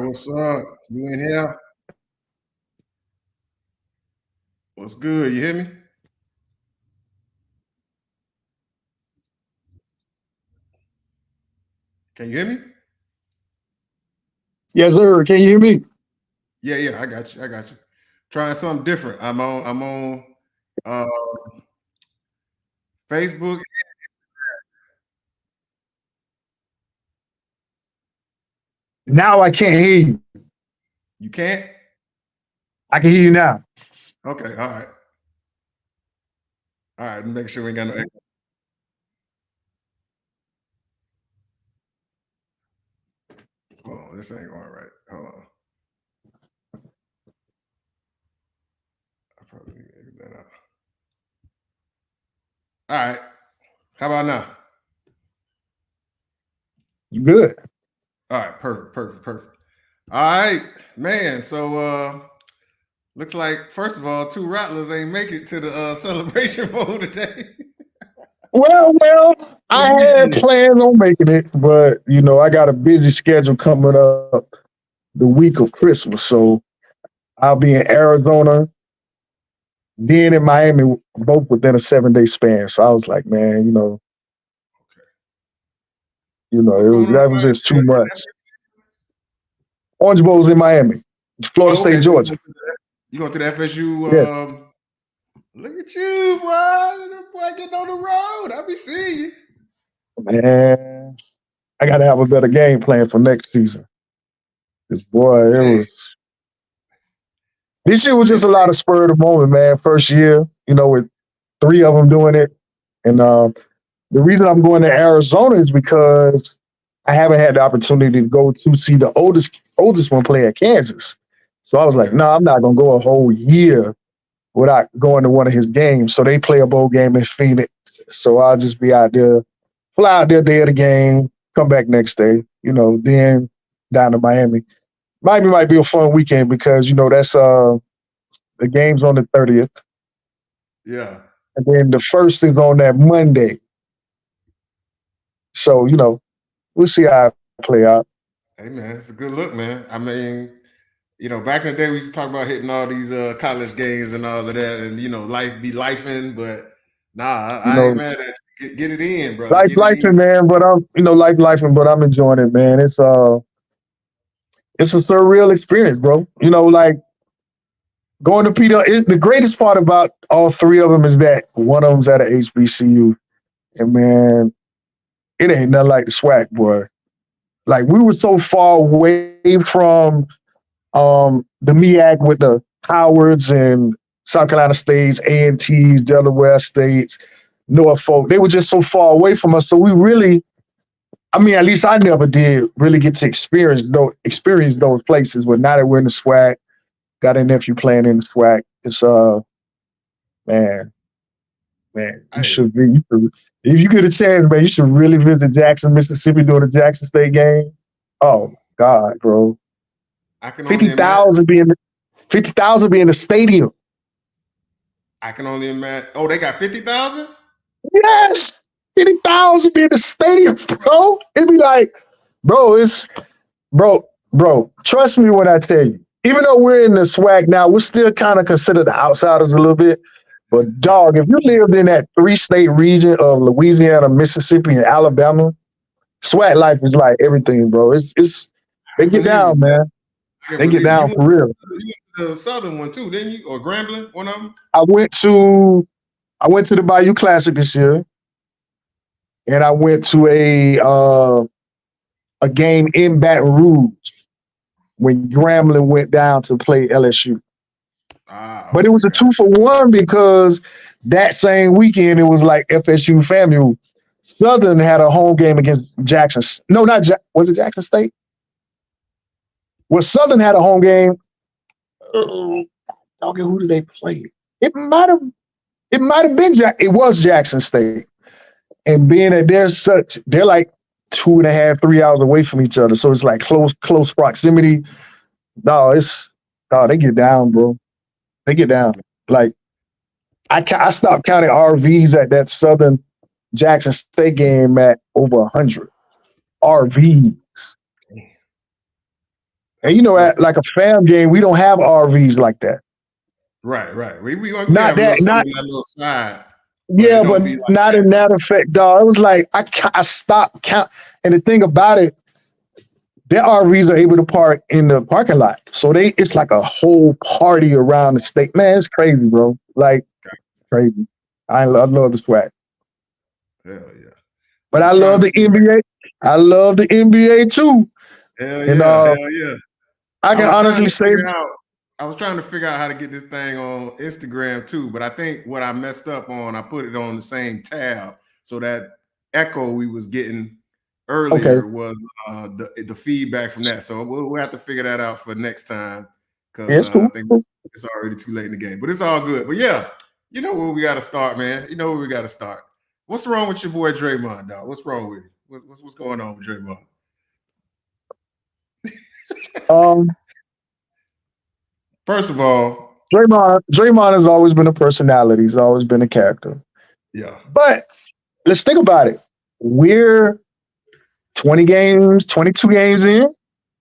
What's up? You in here? What's good? You hear me? Can you hear me? Yes, sir. Can you hear me? Yeah, I got you. I got you. Trying something different. I'm on uh Facebook. Now I can't hear you. You can't? I can hear you now. Okay, all right. All right, make sure we ain't got no echo. Hold on, this ain't going right. Hold on. I probably need to edit that out. All right. How about now? You good? All right, perfect. All right, man. So looks like first of all, two Rattlers ain't make it to the celebration bowl today. Well, I This had weekend. plans on making it, but I got a busy schedule coming up the week of Christmas. So I'll be in Arizona, then in Miami, both within a 7-day span. So I was like, man, What's going on in that was Miami? just too much. Orange Bowl's in Miami, Florida Oh, State, okay. So Georgia. you going to the FSU? Yeah, Look at you, boy. That boy getting on the road. I be seeing you. man. I got to have a better game plan for next season. Because boy, it Man, was this year was just this a lot of spur of the moment, man. First year, with three of them doing it, and the reason I'm going to Arizona is because I haven't had the opportunity to go to see the oldest one play at Kansas. So I was like, okay. no, I'm not gonna go a whole year without going to one of his games. So they play a bowl game in Phoenix. So I'll just be out there, fly out there day of the game, come back next day, then down to Miami. Miami might be a fun weekend because that's the game's on the 30th, Yeah. and then the first is on that Monday. So we'll see how it play out. Hey man, it's a good look, man. I mean, back in the day we used to talk about hitting all these college games and all of that, and life be lifing, but nah, You I ain't know, mad at you. Get it in, brother. life, Get it life, in. man. But I'm, life, but I'm enjoying it, man. It's a surreal experience, bro. Like going to Peter. The greatest part about all three of them is that one of them's at a HBCU, and man, it ain't nothing like the swag, boy. Like we were so far away from the MEAC with the Howards and South Carolina States, A&Ts, Delaware States, Norfolk. They were just so far away from us. So we really, I mean, at least I never did really get to experience those places. But now that we're in the SWAC, got a nephew playing in the SWAC. It's man, man, Hey, if you get a chance, man, you should really visit Jackson, Mississippi during the Jackson State game. Oh God, bro. I can only Fifty imagine. thousand being 50,000 being the stadium. I can only imagine. Oh, they got 50,000. Yes. 50,000 being the stadium, bro. It'd be like, bro, bro, trust me when I tell you. Even though we're in the swag now, we're still kind of considered the outsiders a little bit. But dog, if you lived in that three-state region of Louisiana, Mississippi, and Alabama, swag life is like everything, bro. It's I they can get believe it, down, man. man. I can They get believe it. down for real. You went to the southern one too, didn't you? Or Grambling, one of them. I went to I went to the Bayou Classic this year, and I went to a game in Baton Rouge when Grambling went down to play LSU. Ah, But it okay, was a got 2-for-1 because that same weekend it was like FSU FAMU. Southern had a home game against Jackson. No, was it Jackson State? Well, Southern had a home game. Okay, who did they play? It might have. It might have been It was Jackson State, and being that they're like 2.5, 3 hours away from each other, so it's like close proximity. No, they get down, bro. They get down. Like I stopped counting RVs at that Southern Jackson State game at over 100 RVs. you. And That's what's up. at like a fam game, we don't have RVs like that. Right. We Not have a little that, something not on that little side, but it yeah, don't but be like not that. in that effect, dog. It was like I stopped count. And the thing about it, their RVs are able to park in the parking lot, so it's like a whole party around the state. Man, it's crazy, bro. Like crazy. I love the swag, Hell yeah. but I I was trying love to the figure. NBA. I love the NBA too, and Hell yeah. I I can was trying honestly to say, figure out. I was trying to figure out how to get this thing on Instagram too, but I think what I messed up on, I put it on the same tab, so that echo we was getting okay, earlier was the feedback from that. So we'll have to figure that out for next time because yeah, it's I cool. think it's already too late in the game. But it's all good. But yeah, you know where we got to start, man. You know where we got to start. What's wrong with your boy Draymond, dog? What's wrong with you? What's going on with Draymond? Um, First of all, Draymond has always been a personality. He's always been a character. yeah. But let's think about it. We're 20 games, 22 games in,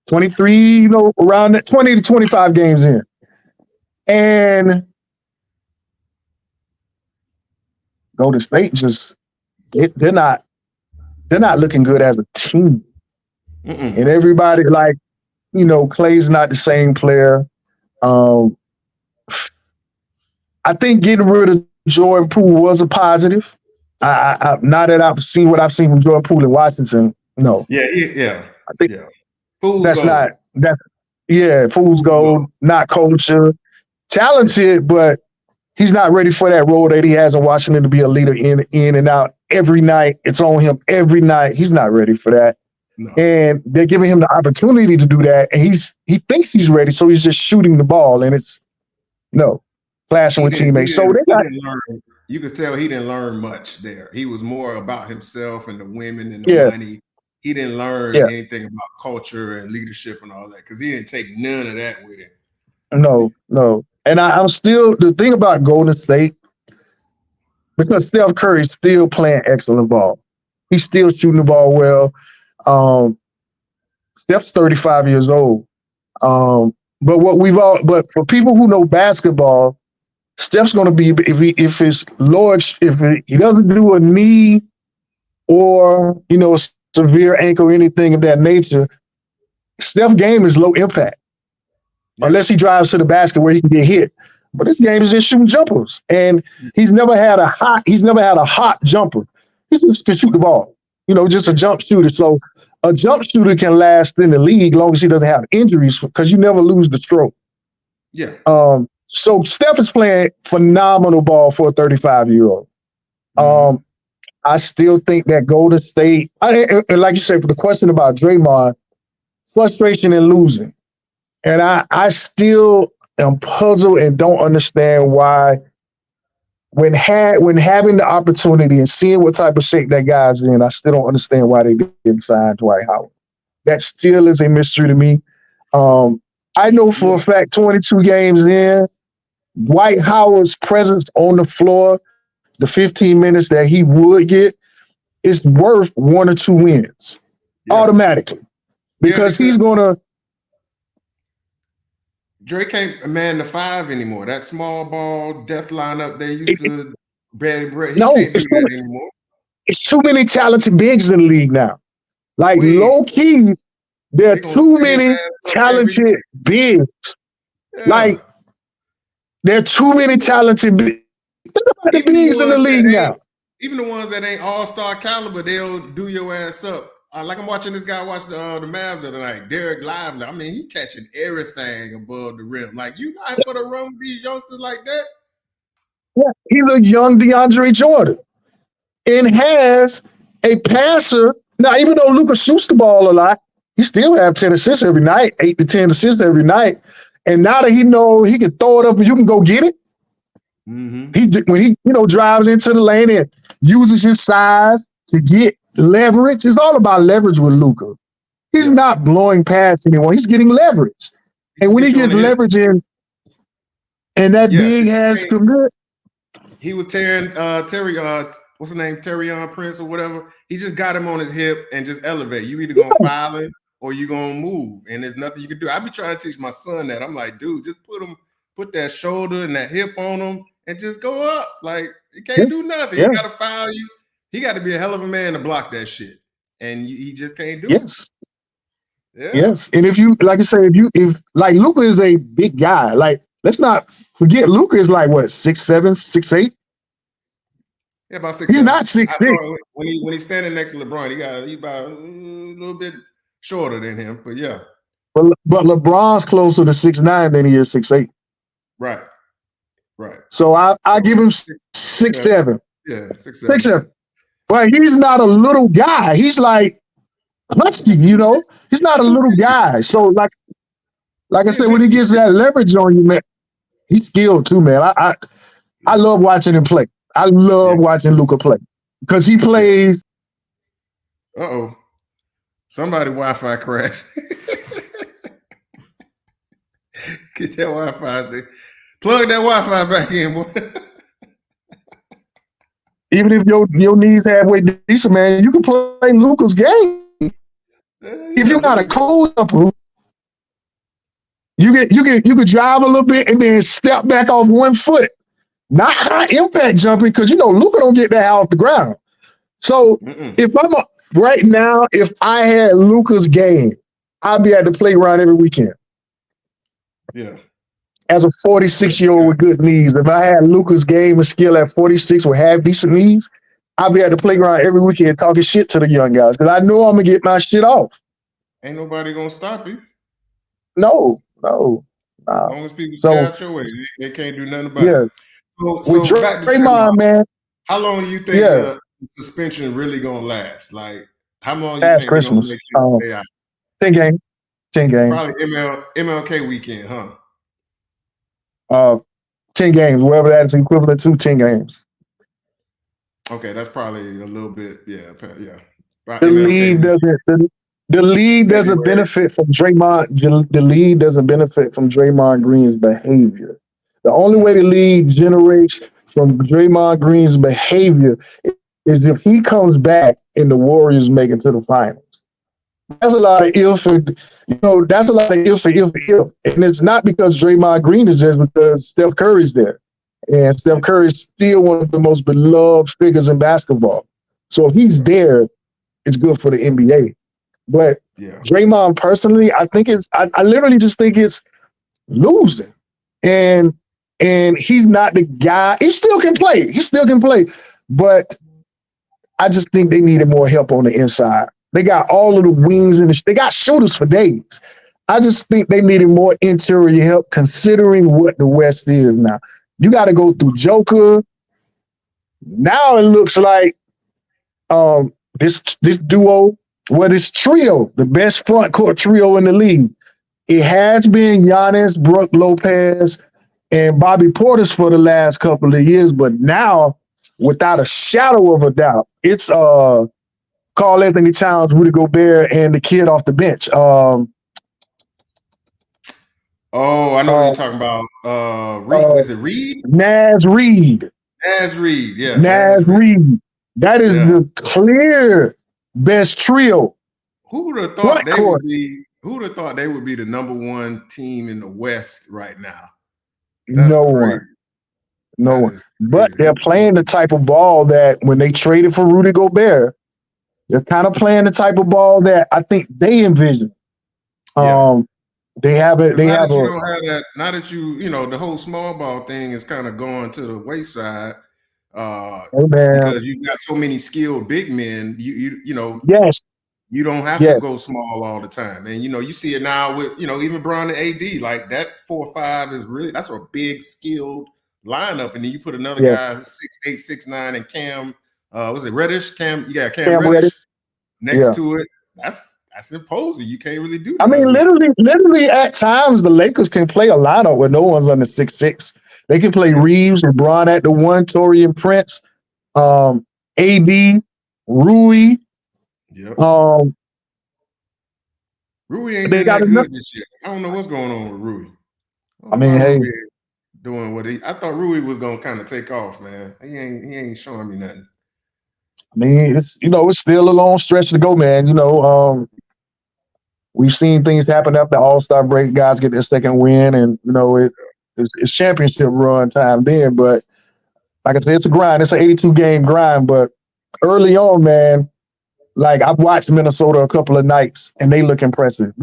23, around 20 to 25 games in. And Golden State they're not looking good as a team. Mm-mm. And everybody Clay's not the same player. Um, I think getting rid of Jordan Poole was a positive. Now that I've seen what I've seen from Jordan Poole in Washington, no, Yeah. I think Yeah. Fool's that's gold. not that's fool's Fool's gold. gold, not culture, talented, but he's not ready for that role that he has in Washington to be a leader in and out every night. It's on him every night. He's not ready for that. No. And they're giving him the opportunity to do that. And he thinks he's ready, so he's just shooting the ball, and it's no clashing with teammates. So they He got didn't learn. You could tell he didn't learn much there. He was more about himself and the women and the yeah, money. He didn't learn yeah, anything about culture and leadership and all that because he didn't take none of that with him. no. And I'm still the thing about Golden State, because Steph Curry's still playing excellent ball. He's still shooting the ball well. Um, Steph's 35 years old. But for people who know basketball, Steph's going to be if it's lower, he doesn't do a knee or a severe ankle or anything of that nature, Steph's game is low impact unless he drives to the basket where he can get hit. But his game is just shooting jumpers, and he's never had a hot jumper. He just can shoot the ball, just a jump shooter. So a jump shooter can last in the league long as he doesn't have injuries because you never lose the stroke. Yeah. So Steph is playing phenomenal ball for a 35-year-old. I still think that Golden State, and like you said, for the question about Draymond, frustration and losing. And I still am puzzled and don't understand why when having the opportunity and seeing what type of shape that guy's in, I still don't understand why they didn't sign Dwight Howard. That still is a mystery to me. I know for a fact 22 games in, Dwight Howard's presence on the floor, the 15 minutes that he would get, is worth 1 or 2 wins automatically. Because he's going to. Drake can't man the 5 anymore. That small ball death lineup they used to Brad. He can't do that anymore. It's too many talented bigs in the league now. Like low key, there are too many talented bigs. Yeah. Like there are too many talented bigs. Think about the bigs in the league now. Even the ones that ain't all-star caliber, they'll do your ass up. Like I'm watching this guy watch the Mavs the other night, Derek Lively. I mean, he catching everything above the rim. Like, you not for the run with these youngsters like that? Yeah, he's a young DeAndre Jordan and has a passer. Now, even though Luka shoots the ball a lot, he still have 10 assists every night, 8 to 10 assists every night. And now that he knows he can throw it up and you can go get it, when he drives into the lane and uses his size to get leverage. It's all about leverage with Luka. He's not blowing past anyone. He's getting leverage. And when he gets leverage in, and that big has commit. He was tearing what's his name? Terrion Prince or whatever. He just got him on his hip and just elevate. You either gonna foul him or you gonna move, and there's nothing you can do. I be trying to teach my son that. I'm like, dude, just put that shoulder and that hip on him, and just go up. Like he can't do nothing. He Yeah. got to foul you. He got to be a hell of a man to block that shit, and he just can't do Yes. it. Yeah, Yes. And if you like I say, if like Luka is a big guy, like let's not forget Luka is like what 6'7", 6'8". yeah, about six He's seven. not I 6'6". saw when he's standing next to LeBron, he about a little bit shorter than him, but yeah, But LeBron's closer to 6'9" than he is 6'8". right, right. So I So give him six, 6'7". yeah, 6'7". 6'7". But he's not a little guy. He's like husky, you know. He's not a Too little big. guy. So like I He a said, big when he gets kid. that leverage on you, man, he's skilled too, man. I love watching him play. I Yeah, love watching Luca play because he yeah. plays. Uh-oh. Somebody Wi-Fi crashed. Get that Wi-Fi thing. Plug that Wi-Fi back in, boy. Even if your knees halfway decent, man, you can play Luca's game. If you Yeah, got a Luka. cold temper, you could drive a little bit and then step back off one foot. Not high impact jumping because Luca don't get that off the ground. So Mm-mm. if right now, if I had Luca's game, I'd be at the playground every weekend. Yeah. As a Yeah. 46-year-old with good knees, if I had Luca's game and skill at 46 with half decent knees, I'd be at the Yeah. playground every weekend talking shit to the young guys because I know I'm gonna get my shit off. Ain't nobody gonna stop you. No, no, As nah. long as people stay So out your way, they can't do nothing about it. yeah, with So back to Draymond, Draymond. man, How long do you think yeah, the suspension really gonna last? Like, how long you past think they're gonna Christmas, make it stay out? 10 games, 10 games, Probably MLK weekend, huh? uh, 10 games, whatever that is equivalent to 10 games. Okay, that's probably a little bit, yeah, yeah. About The MLK league weekend, doesn't. The league doesn't February. benefit from Draymond. The league doesn't benefit from Draymond Green's behavior. The only way the league generates from Draymond Green's behavior is if he comes back and the Warriors make it to the finals. That's a lot of if, and that's a lot of if. And it's not because Draymond Green is there, it's because Steph Curry's there. And Steph Curry is still one of the most beloved figures in basketball. So if he's there, it's good for the NBA. But Yeah, Draymond personally, I literally just think it's losing. And he's not the guy. He still can play. He still can play. But I just think they needed more help on the inside. They got all of the wings and they got shooters for days. I just think they needed more interior help considering what the West is now. You got to go through Joker. Now it looks like this duo, this trio, the best front court trio in the league. It has been Giannis, Brook Lopez, and Bobby Portis for the last couple of years, but now, without a shadow of a doubt, it's Karl Anthony Towns, Rudy Gobert, and the kid off the bench. Oh, I know what you're talking about. Reed, Uh, was it Reed? Naz Reid. Naz Reed, yeah, Naz Naz Reed. Reid. That is Yeah. the clear best trio. Who would have thought Front they court. would be? Who would have thought they would be the number one team in the West right now? That's No crazy. one. No That one. is But crazy. they're playing the type of ball that when they traded for Rudy Gobert, they're kind of playing the type of ball that I think they envision. Yeah. They have it. Because They now have that you a. don't have that, now that the whole small ball thing is kind of going to the wayside, Oh man. because you've got so many skilled big men. Yes. You don't have to Yes. go small all the time. And you see it now with even Brown and AD. Like that 4-5 is really, that's a big skilled lineup. And then you put another Yes. guy 6'8", 6'9", and Cam, was it Reddish? You got Cam Cam Reddish Reddish. next Yeah. to it. That's imposing. You can't really do I mean, nothing with it. literally at times the Lakers can play a lineup where no one's under 6'6". They can play Yeah. Reeves, LeBron at the one, Torian Prince, AD, Rui. Yep. Um, Rui ain't they been got that enough. good this year. I don't know what's going on with Rui. I I don't know mean, why hey, Rui ain't doing what I thought Rui was gonna kind of take off, man. He ain't showing me nothing. it's still a long stretch to go, man. we've seen things happen after All-Star break. Guys get their second win, and it's championship run time then. But like I said, it's a grind. It's an 82 game grind. But early on, man, like I've watched Minnesota a couple of nights, and they look impressive.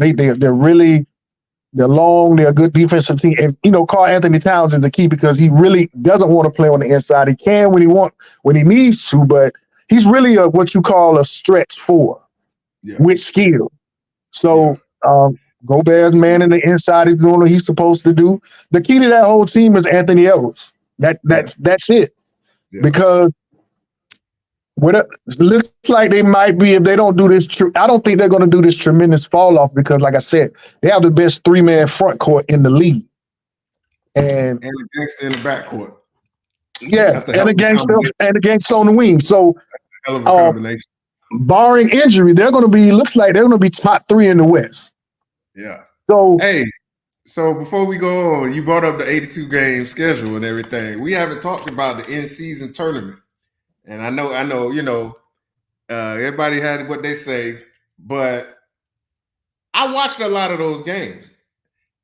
They're long. They're a good defensive team, and Karl Anthony Towns is the key because he really doesn't want to play on the inside. He can when he needs to, but he's really what you call a stretch four with skill. So Gobert's man in the inside is doing what he's supposed to do. The key to that whole team is Anthony Edwards. That's it. Yeah. Because it looks like they might be, if they don't do this, I don't think they're going to do this tremendous fall off because, like I said, they have the best 3-man front court in the league. And a gangster in the backcourt. Yeah, and a gangster on the wing. So, hell of a combination. Barring injury, looks like they're going to be top 3 in the West. Yeah. So, before we go on, you brought up the 82 game schedule and everything. We haven't talked about the in-season tournament. And I know, everybody had what they say, but I watched a lot of those games.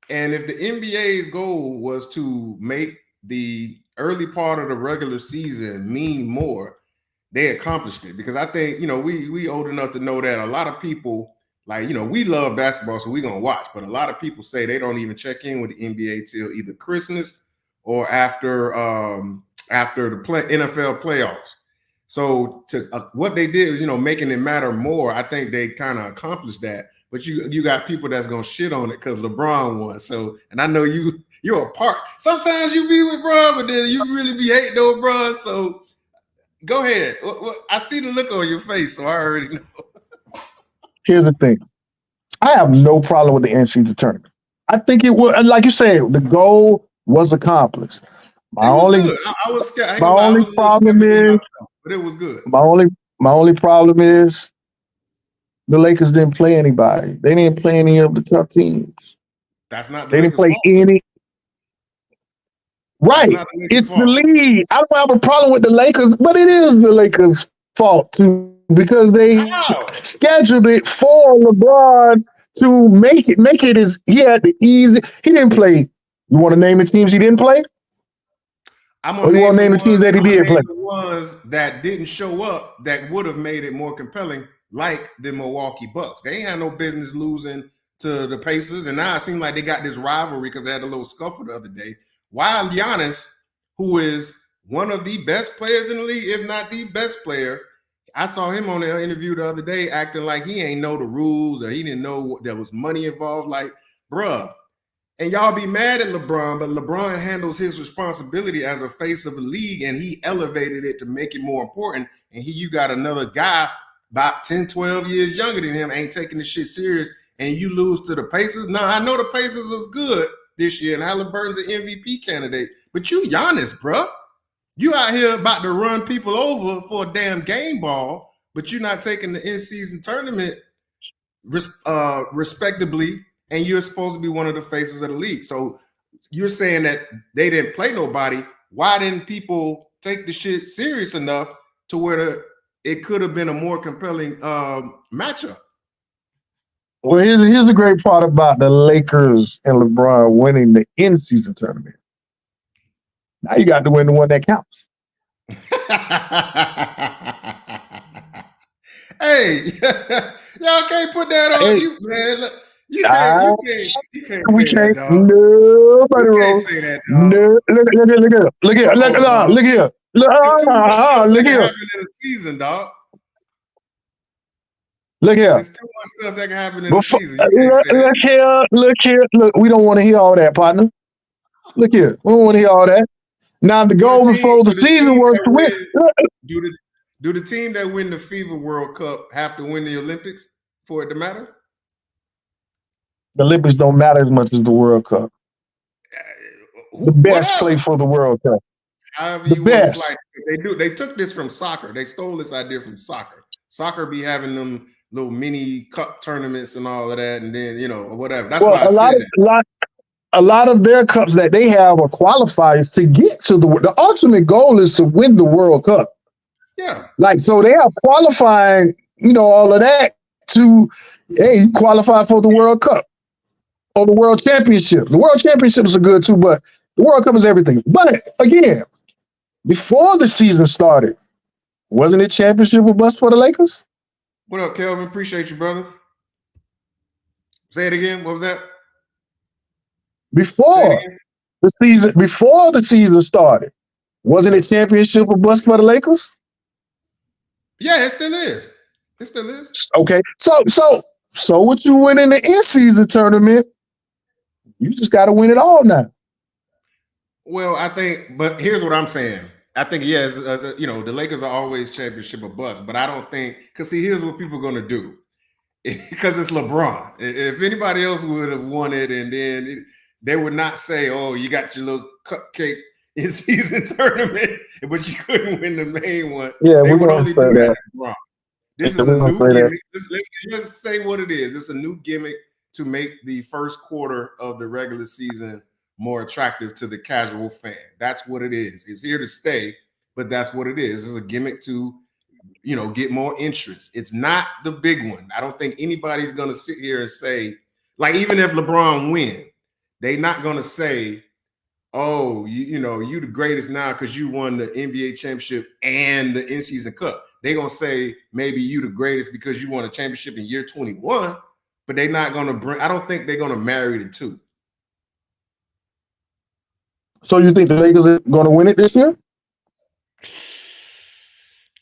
And if the NBA's goal was to make the early part of the regular season mean more, they accomplished it. Because I think, we old enough to know that a lot of people, we love basketball, so we're going to watch. But a lot of people say they don't even check in with the NBA till either Christmas or after the NFL playoffs. So what they did was, making it matter more. I think they kind of accomplished that. But you got people that's gonna shit on it because LeBron won. So, and I know you're a part. Sometimes you be with Bron, but then you really be hating on Bron. So go ahead. I see the look on your face, so I already know. Here's the thing. I have no problem with the in-season tournament. I think it was, like you said, the goal was accomplished. I was scared. My only problem is, but it was good. My only problem is the Lakers didn't play anybody. They didn't play any of the tough teams. That's not. They didn't play any. Right, it's the league. I don't have a problem with the Lakers, but it is the Lakers' fault too because they scheduled it for LeBron to make it as he had the easy. He didn't play. You want to name the teams he didn't play? I'm gonna name the teams that he did play. The ones that didn't show up that would have made it more compelling, like the Milwaukee Bucks. They ain't had no business losing to the Pacers, and now it seems like they got this rivalry because they had a little scuffle the other day. While Giannis, who is one of the best players in the league, if not the best player, I saw him on the interview the other day acting like he ain't know the rules or he didn't know there was money involved. Like, bruh. And y'all be mad at LeBron, but LeBron handles his responsibility as a face of the league, and he elevated it to make it more important. And you got another guy about 10, 12 years younger than him, ain't taking this shit serious, and you lose to the Pacers. Now, I know the Pacers is good this year, and Halliburton's an MVP candidate, but you Giannis, bro. You out here about to run people over for a damn game ball, but you're not taking the in-season tournament respectably, and you're supposed to be one of the faces of the league. So you're saying that they didn't play nobody. Why didn't people take the shit serious enough to where it could have been a more compelling matchup? Well, here's the great part about the Lakers and LeBron winning the in-season tournament. Now you got to win the one that counts. Hey, y'all can't put that on you, man. Look, you can't say that, dog. Nobody you can't say that, dog. No, look here. Look here. In the season, dog. Look here. There's too much stuff that can happen in the season. Look here. Look, we don't want to hear all that, partner. Look here. We don't want to hear all that. Now, the goal before the season was to win. Do the team that win the FIBA World Cup have to win the Olympics for it to matter? The Olympics don't matter as much as the World Cup. The best play for the World Cup. However you want to slice it. They took this from soccer. They stole this idea from soccer. Soccer be having them little mini cup tournaments and all of that, and then whatever. That's why I said that. A lot of their cups that they have are qualifiers to get to the ultimate goal is to win the World Cup. Yeah. So they are qualifying, all of that to, Hey, you qualify for the World Cup or the World Championship. The World Championships are good too, but the World Cup is everything. But again, before the season started, wasn't it championship or bust for the Lakers? What up, Kelvin? Appreciate you, brother. Say it again. What was that? Say it Before again. before the season started, wasn't it championship or bust for the Lakers? Yeah, it still is. It still is. Okay, so what you win in the in-season tournament, you just got to win it all now. Well, I think, but here's what I'm saying. I think, yes, the Lakers are always championship or bust, but I don't think, because see, here's what people are going to do. Because it's LeBron. If anybody else would have won it, and then they would not say, "Oh, you got your little cupcake in season tournament, but you couldn't win the main one." Yeah, They we're would gonna only say do that that. to LeBron. This Yeah, is a we're gonna new say that. gimmick. Let's say what it is. It's a new gimmick to make the first quarter of the regular season more attractive to the casual fan. That's what it is. It's here to stay, but that's what it is. It's a gimmick to get more interest. It's not the big one. I don't think anybody's going to sit here and say, like, even if LeBron win, they're not going to say, oh, you the greatest now because you won the NBA championship and the in-season cup. They're going to say maybe you the greatest because you won a championship in year 21, but they're not going to I don't think they're going to marry the two. So you think the Lakers are going to win it this year?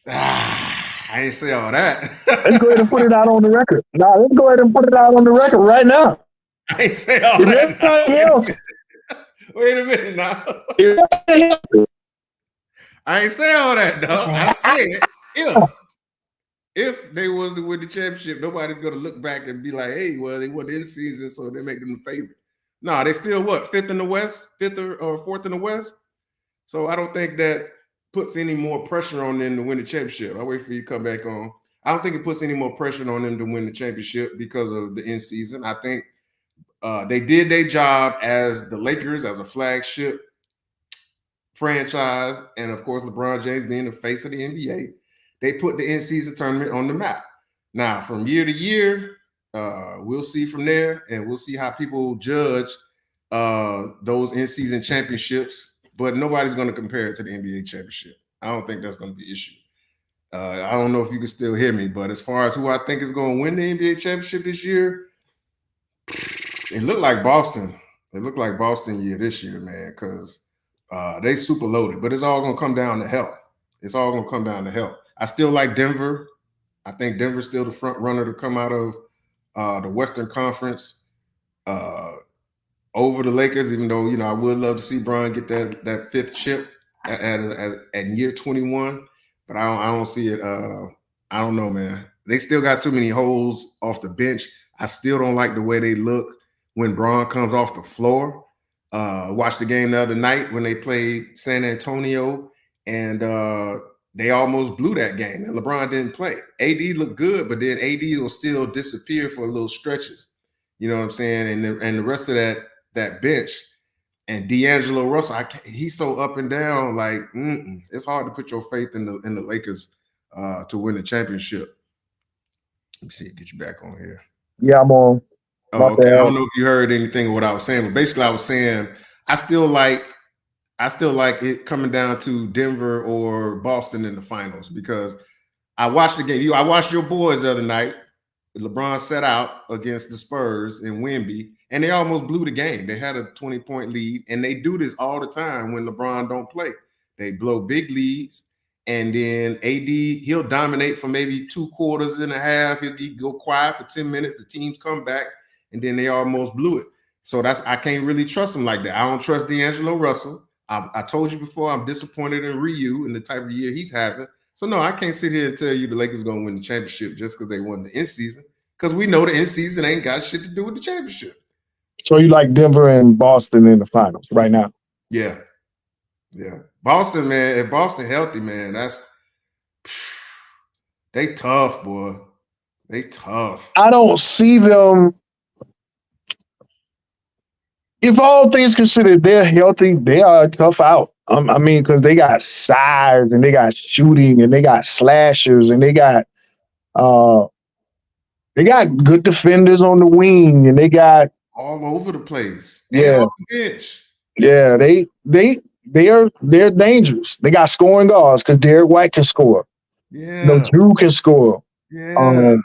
I ain't say all that. Let's go ahead and put it out on the record. Now, let's go ahead and put it out on the record right now. I ain't say all If that. everybody else, Wait a minute now. if everybody else, I ain't say all that, dog. I said if they was to win the championship, nobody's gonna look back and be like, "Hey, well, they won this season, so they make them the favorite." No, they still fifth in the West, fifth or fourth in the West. So I don't think that puts any more pressure on them to win the championship. I'll wait for you to come back on. I don't think it puts any more pressure on them to win the championship because of the in season. I think they did their job as the Lakers, as a flagship franchise, and of course, LeBron James being the face of the NBA. They put the in-season tournament on the map. Now, from year to year, we'll see from there, and we'll see how people judge those in-season championships. But nobody's going to compare it to the NBA championship. I don't think that's going to be an issue. I don't know if you can still hear me, but as far as who I think is going to win the NBA championship this year, it looked like Boston. It looked like Boston year this year, man, because they super loaded. But it's all going to come down to health. It's all going to come down to health. I still like Denver. I think Denver's still the front runner to come out of the Western Conference over the Lakers, even though, I would love to see Bron get that fifth chip at year 21. But I don't see it. I don't know, man. They still got too many holes off the bench. I still don't like the way they look when Bron comes off the floor. Watched the game the other night when they played San Antonio, and they almost blew that game, and LeBron didn't play. AD looked good, but then AD will still disappear for little stretches. You know what I'm saying? And the rest of that bench, and D'Angelo Russell, he's so up and down. Like, it's hard to put your faith in the Lakers to win the championship. Let me see, get you back on here. Yeah, I'm on. Oh, okay. I don't know if you heard anything of what I was saying, but basically I was saying I still like it coming down to Denver or Boston in the finals, because I watched the game. I watched your boys the other night. LeBron set out against the Spurs in Wemby, and they almost blew the game. They had a 20-point lead, and they do this all the time when LeBron don't play. They blow big leads, and then AD, he'll dominate for maybe 2 quarters and a half. He'll go quiet for 10 minutes. The teams come back, and then they almost blew it. So I can't really trust him like that. I don't trust D'Angelo Russell. I told you before, I'm disappointed in Ryu and the type of year he's having. So, no, I can't sit here and tell you the Lakers going to win the championship just because they won the in-season, because we know the in-season ain't got shit to do with the championship. So you like Denver and Boston in the finals right now? Yeah. Boston, man, if Boston healthy, man, they tough, boy. They tough. I don't see them. If all things considered, they're healthy, they are a tough out. I mean, because they got size and they got shooting and they got slashers and they got They got good defenders on the wing, and they got all over the place and yeah, off the bench. yeah. They're dangerous. They got scoring guards because Derek White can score. Yeah, Drew can score. yeah. Um,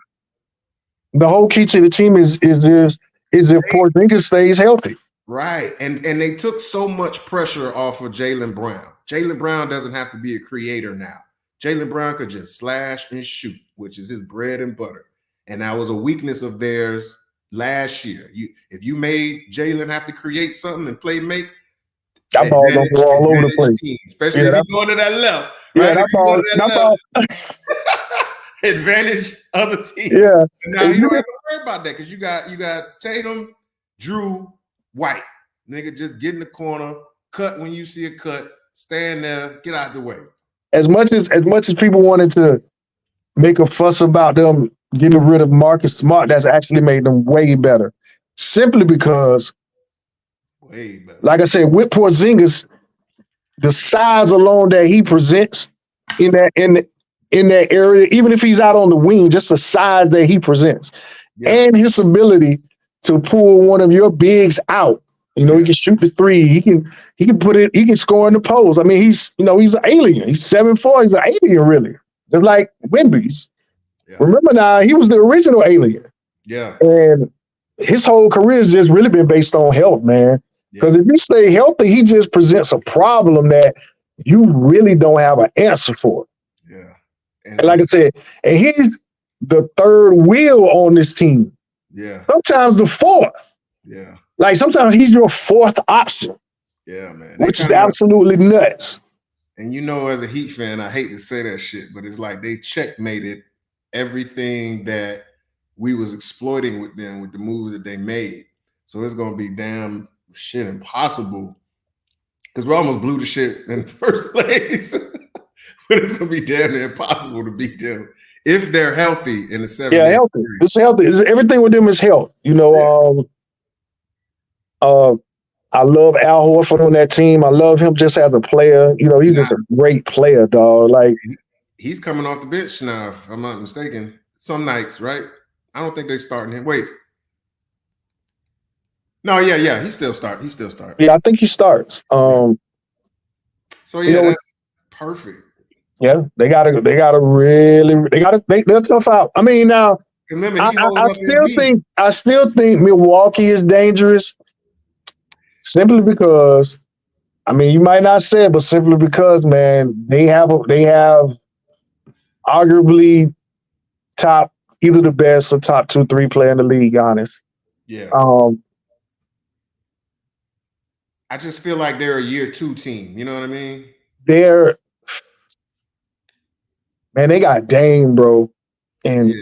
the whole key to the team is if Porzingis stays healthy. Right. And they took so much pressure off of Jaylen Brown. Jaylen Brown doesn't have to be a creator now. Jaylen Brown could just slash and shoot, which is his bread and butter. And that was a weakness of theirs last year. If you made Jaylen have to create something and play make, That ball gonna go all over the place. team, especially if you're going to that left. Yeah, right? that ball. That ball. Advantage other team. Yeah. Now you don't have to worry about that because you got Tatum, Drew, White. Nigga, just get in the corner, cut when you see a cut, stand there, get out the way. As much as people wanted to make a fuss about them getting rid of Marcus Smart, that's actually made them way better. Simply because, like I said, with Porzingis, the size alone that he presents in that area, even if he's out on the wing, just the size that he presents, and his ability to pull one of your bigs out. He can shoot the three. He can put it. He can score in the post. I mean, he's an alien. He's 7'4". He's an alien, really. Just like Wemby. Yeah. Remember now, he was the original alien. Yeah. And his whole career has just really been based on health, man. Because if you stay healthy, he just presents a problem that you really don't have an answer for. Yeah. And like I said, and he's the third wheel on this team. Yeah. Sometimes the fourth. Yeah. Like sometimes he's your fourth option. Yeah, man. Which is absolutely nuts. And as a Heat fan, I hate to say that shit, but it's like they checkmated everything that we was exploiting with them with the moves that they made. So it's gonna be damn shit impossible because we almost blew the shit in the first place. But it's gonna be damn near impossible to beat them if they're healthy in the 7. Yeah, healthy. It's healthy. Everything with them is health. I love Al Horford on that team. I love him just as a player. He's just a great player, dog. Like he's coming off the bench now, if I'm not mistaken. Some nights, right? I don't think they're starting him. Wait. No, yeah. He still starts. Yeah, I think he starts. So that's perfect. Yeah, they're tough out. I mean, now remember, I still think Milwaukee is dangerous. Simply because, I mean, you might not say it, but simply because, man, they have arguably either the best or top 2-3 player in the league. Honest. Yeah. I just feel like they're a year 2 team. You know what I mean? They got Dame, bro, and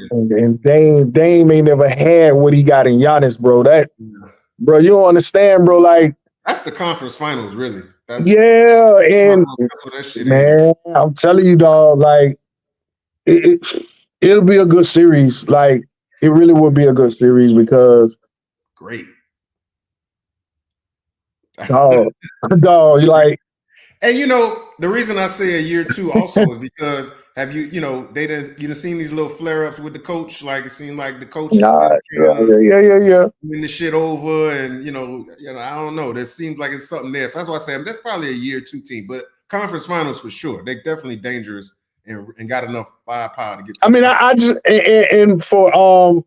Dame ain't never had what he got in Giannis, bro. Bro, you don't understand, bro. Like that's the conference finals, really. And man, I'm telling you, dog. Like it'll be a good series. Like it really will be a good series because great, dog. You like, and the reason I say a year 2 also is because. Have you, they didn't seen these little flare-ups with the coach? Like it seemed like the coach is moving the shit over, and I don't know. There seems like it's something there. So that's why I say that's probably a year 2 team, but conference finals for sure. They're definitely dangerous and got enough firepower to get. I mean, I just and for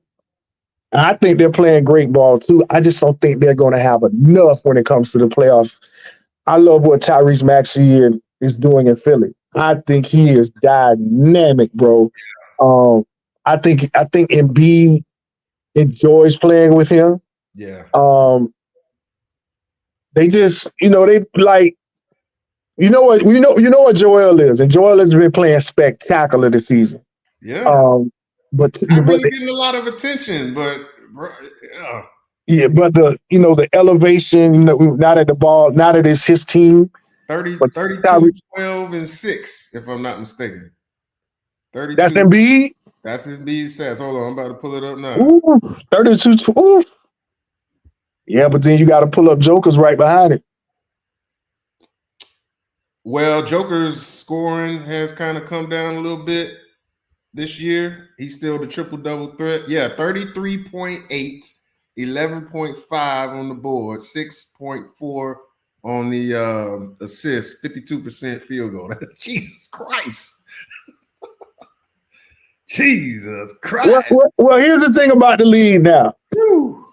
I think they're playing great ball too. I just don't think they're going to have enough when it comes to the playoffs. I love what Tyrese Maxey is doing in Philly. I think he is dynamic, bro. I think Embiid enjoys playing with him. Yeah. They just, they like, what Joel is, and Joel has been playing spectacular this season. Yeah. But getting a lot of attention, but yeah, but the elevation, now that it's his team. 32, 12, and 6, if I'm not mistaken. 32. That's Embiid? That's his Embiid stats. Hold on, I'm about to pull it up now. Ooh, 32. Ooh. Yeah, but then you got to pull up Joker's right behind it. Well, Joker's scoring has kind of come down a little bit, this year. He's still the triple-double threat. Yeah, 33.8, 11.5 on the board, 6.4 on the assist, 52% field goal. Jesus Christ. Jesus Christ. Well, here's the thing about the league now. Whew.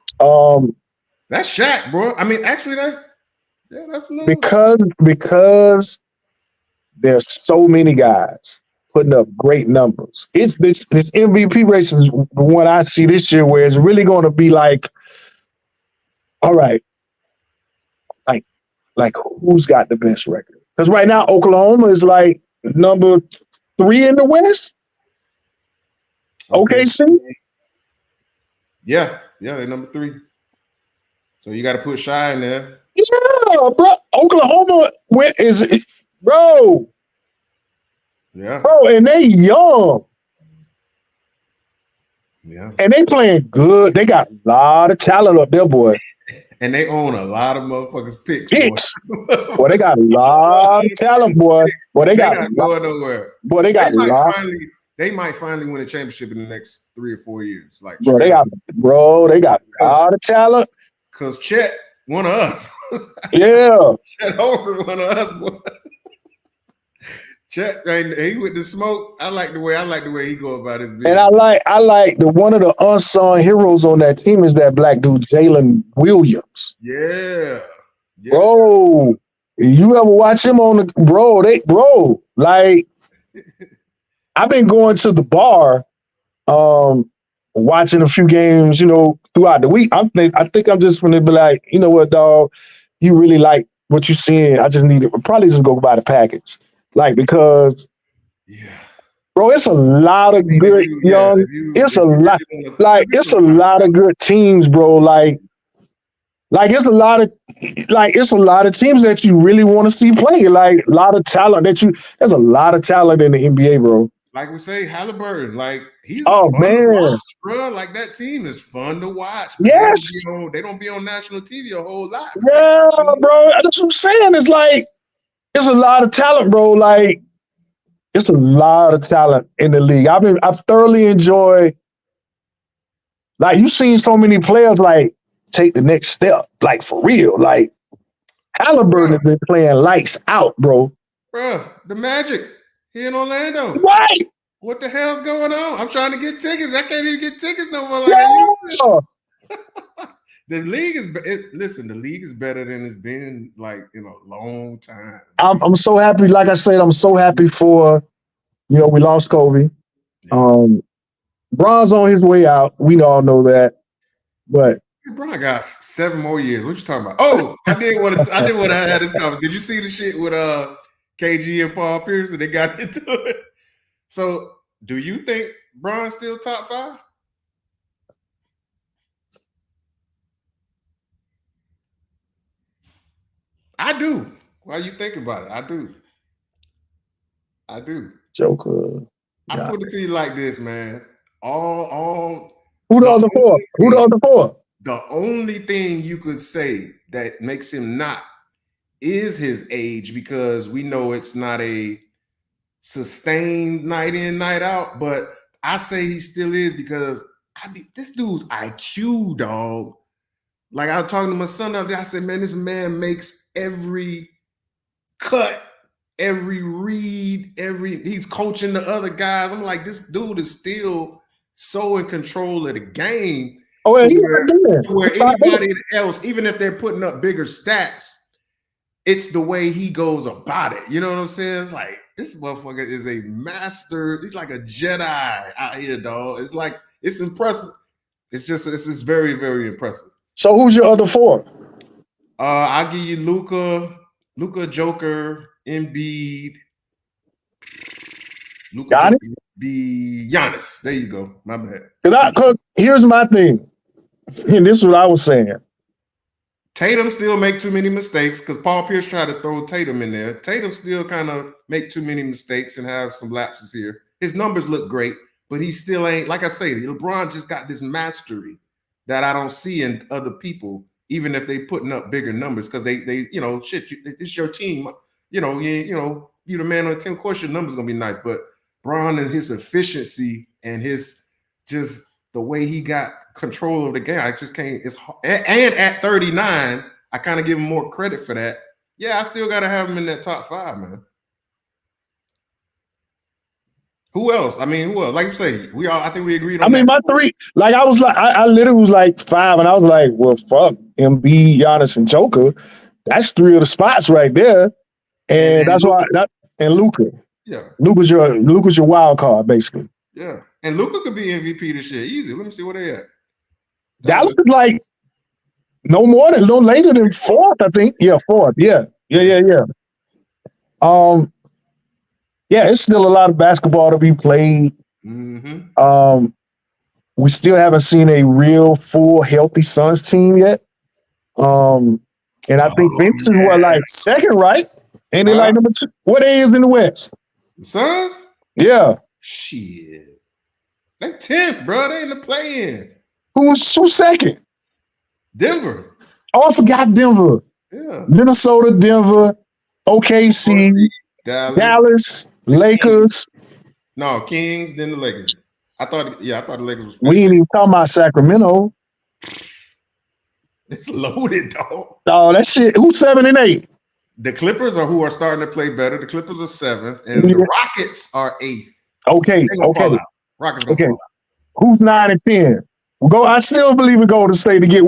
That's Shaq, bro. I mean, actually, that's because there's so many guys putting up great numbers. It's this MVP race is the one I see this year where it's really going to be like, all right, like who's got the best record? Because right now Oklahoma is like number 3 in the West. Okay. OKC. Yeah, they're number 3. So you got to put Shy in there. Yeah, bro. Oklahoma bro. Yeah. Bro, and they young. Yeah. And they playing good. They got a lot of talent up there, boy. And they own a lot of motherfuckers picks. Boy, they got a lot of talent, boy. Boy, they got going nowhere. Boy, they got a lot. They might finally win a championship in the next 3 or 4 years. Like, bro, they got a lot of talent. Because Chet, one of us. Yeah. Chet Holmgren, one of us, boy. Chet, he with the smoke. I like the way he go about his business. And I like one of the unsung heroes on that team is that black dude, Jalen Williams. Yeah. Bro, you ever watch him on the like I've been going to the bar, watching a few games, throughout the week. I think I'm just gonna be like, you know what, dog, you really like what you're seeing. I just need it. Probably just go buy the package. Like, because bro, it's a lot of good young. It's a lot. Like, it's a lot of good teams, bro. Like it's a lot of teams that you really want to see play. Like, a lot of talent there's a lot of talent in the NBA, bro. Like we say, Halliburton, like he's fun to watch, bro. Like, that team is fun to watch. Yes. They don't be on national TV a whole lot. Yeah, bro. That's what I'm saying. It's like, it's a lot of talent, bro. Like, it's a lot of talent in the league. I've thoroughly enjoyed, like, you've seen so many players like take the next step, like, for real. Like, Halliburton has been playing lights out, bro. Bro, the Magic here in Orlando. Right. What the hell's going on? I'm trying to get tickets. I can't even get tickets no more. Like I used to. The league is better than it's been like in a long time. I'm so happy. Like I said, I'm so happy for, we lost Kobe. Yeah. Bron's on his way out. We all know that. But Bron got 7 more years. What you talking about? Oh, I did want to have this conversation. Did you see the shit with KG and Paul Pierce? And they got into it. So, do you think Bron's still top 5? I do. Why you think about it? I do. Joker. I put it to you like this, man. Who the other 4? The only thing you could say that makes him not is his age, because we know it's not a sustained night in, night out. But I say he still is, because this dude's IQ, dog. Like, I was talking to my son the other day. I said, man, this man makes every cut, every read, he's coaching the other guys. I'm like, this dude is still so in control of the game. Oh, yeah, to where anybody else, even if they're putting up bigger stats, it's the way he goes about it. You know what I'm saying? It's like, this motherfucker is a master. He's like a Jedi out here, dog. It's like, it's impressive. It's just very, very impressive. So who's your other 4? I'll give you Luka, Joker, Embiid, Giannis? Giannis. There you go. My bad. Because here's my thing, and this is what I was saying. Tatum still make too many mistakes, because Paul Pierce tried to throw Tatum in there. Tatum still kind of make too many mistakes and have some lapses here. His numbers look great, but he still ain't, like I say, LeBron just got this mastery that I don't see in other people, even if they putting up bigger numbers, because they shit, it's your team. You the man on the team. Of course, your numbers gonna be nice, but Bron and his efficiency and his just the way he got control of the game. I just can't. It's and at 39, I kind of give him more credit for that. Yeah, I still got to have him in that top 5, man. Who else? I mean, who else? Like you say, we all. I think we agreed on. I mean, my 3. Like I was like, I literally was like 5, and I was like, well, fuck, Embiid, Giannis, and Joker. That's 3 of the spots right there, and that's Luka. Why. And Luka. Yeah, Luka's your wild card, basically. Yeah, and Luka could be MVP this year, easy. Let me see where they at. Dallas is like no later than 4th, I think. Yeah, 4th. Yeah. Yeah, it's still a lot of basketball to be played. Mm-hmm. We still haven't seen a real full healthy Suns team yet. And I think Phoenix is like 2nd, right? And they like number 2. What they is in the West? The Suns? Yeah. Shit. They 10th, bro. They in the play-in. Who's 2nd? Denver. Oh, I forgot Denver. Yeah. Minnesota, Denver, OKC, Dallas, Lakers. No, Kings, then the Lakers. I thought the Lakers was 5th. We ain't even talking about Sacramento. It's loaded, dog. Oh, that shit. Who's 7 and 8? The Clippers are who are starting to play better. The Clippers are 7th, and the Rockets are 8th. Okay. Rockets gonna fall out. Who's 9 and 10? I still believe in Golden State to get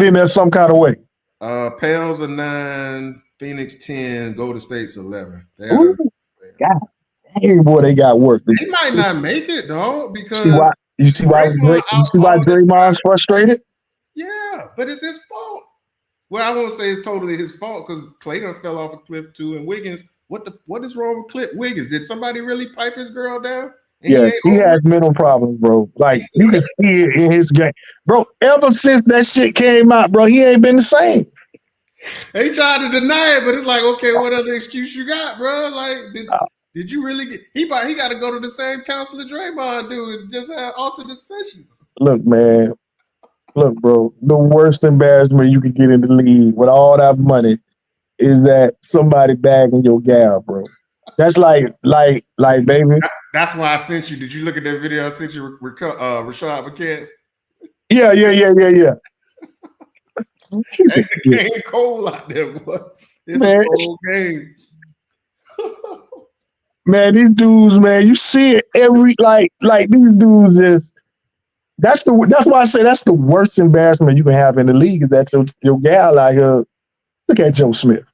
in there some kind of way. Pels are 9, Phoenix 10, Golden State's 11. God dang, boy, they got work. They might not make it though because you see why Draymond's frustrated. Yeah, but it's his fault. Well, I won't say it's totally his fault because Clayton fell off a cliff too, and Wiggins. What is wrong with Wiggins? Did somebody really pipe his girl down? Yeah, he has mental problems, bro. Like you can see it in his game, bro. Ever since that shit came out, bro, he ain't been the same. They tried to deny it, but it's like, okay, what other excuse you got, bro? Like, did you really get? He got to go to the same counselor Draymond do and just have alternate sessions. Look, man. Look, bro. The worst embarrassment you could get in the league with all that money is that somebody bagging your gal, bro. That's like, baby. That's why I sent you. Did you look at that video I sent you, Rashad McCants? Yeah. It's a game cold out there, boy. It's a cold game. Man, these dudes, man, you see it every like these dudes is. That's why I say that's the worst embarrassment you can have in the league is that your gal out here. Look at Joe Smith.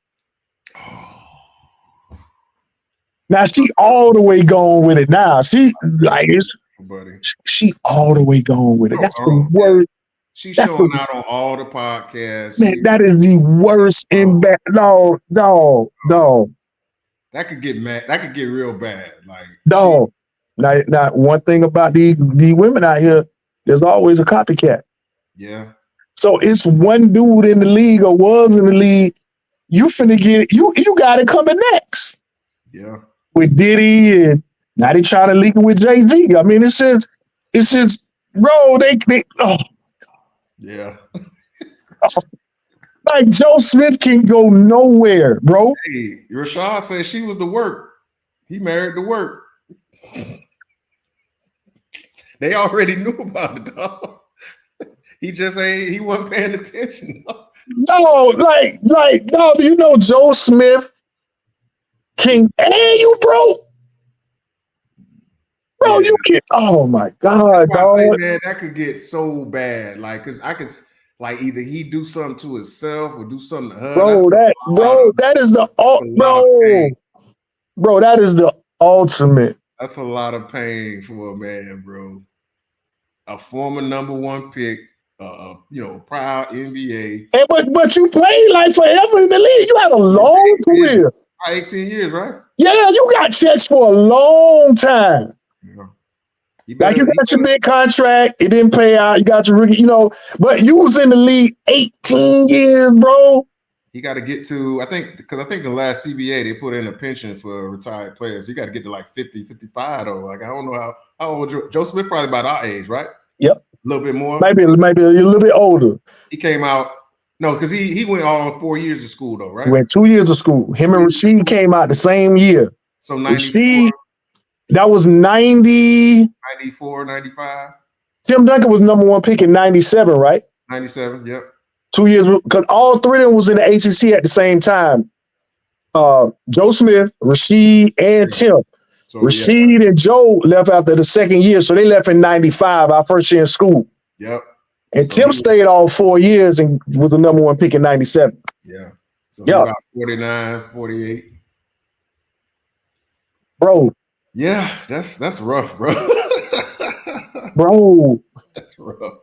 Now she all the way gone with it. Now she like she all the way gone with it. That's the worst. She's showing out on all the podcasts. Man, that is the worst No. That could get mad. That could get real bad. Like no. Now one thing about the women out here, there's always a copycat. Yeah. So it's one dude in the league or was in the league. You finna get it. You got it coming next. Yeah. With Diddy and now they trying to leak it with Jay-Z. I mean, it's just, bro, they oh. Yeah. Like Joe Smith can go nowhere, bro. Hey, Rashad said she was the work. He married the work. They already knew about it, dog. He wasn't paying attention. No, no, you know Joe Smith can you, bro. Bro, you can. Oh my God, dog. I say, man, that could get so bad. Like, cause I could, like, either he do something to himself or do something to her. That is the bro. That is the ultimate. That's a lot of pain for a man, bro. A former number 1 pick, proud NBA. Hey, but you played like forever in the league. You had a long career. 18 years, right? Yeah, you got checks for a long time. Yeah. You got your big contract, it didn't pay out. You got your rookie, but you was in the league 18 years, bro. He got to get to, I think the last CBA they put in a pension for retired players. You got to get to like 50, 55 though. Like I don't know how old Joe Smith probably about our age, right? Yep, a little bit more. Maybe a little bit older. He came out. No, because he went all 4 years of school though, right? He went 2 years of school. Him and Rasheed came out the same year. So 94. That was 90. 94, 95, Tim Duncan was number one pick in 97, right? 97. Yep. 2 years, because all three of them was in the ACC at the same time. Joe Smith, Rasheed, and Tim. So yeah. Rasheed and Joe left after the second year, so they left in 95, our first year in school. Yep. And So Tim stayed all 4 years and was the number one pick in 97. Yeah. So Yeah. about 49, 48. Bro. Yeah, that's rough, bro. Bro. That's rough.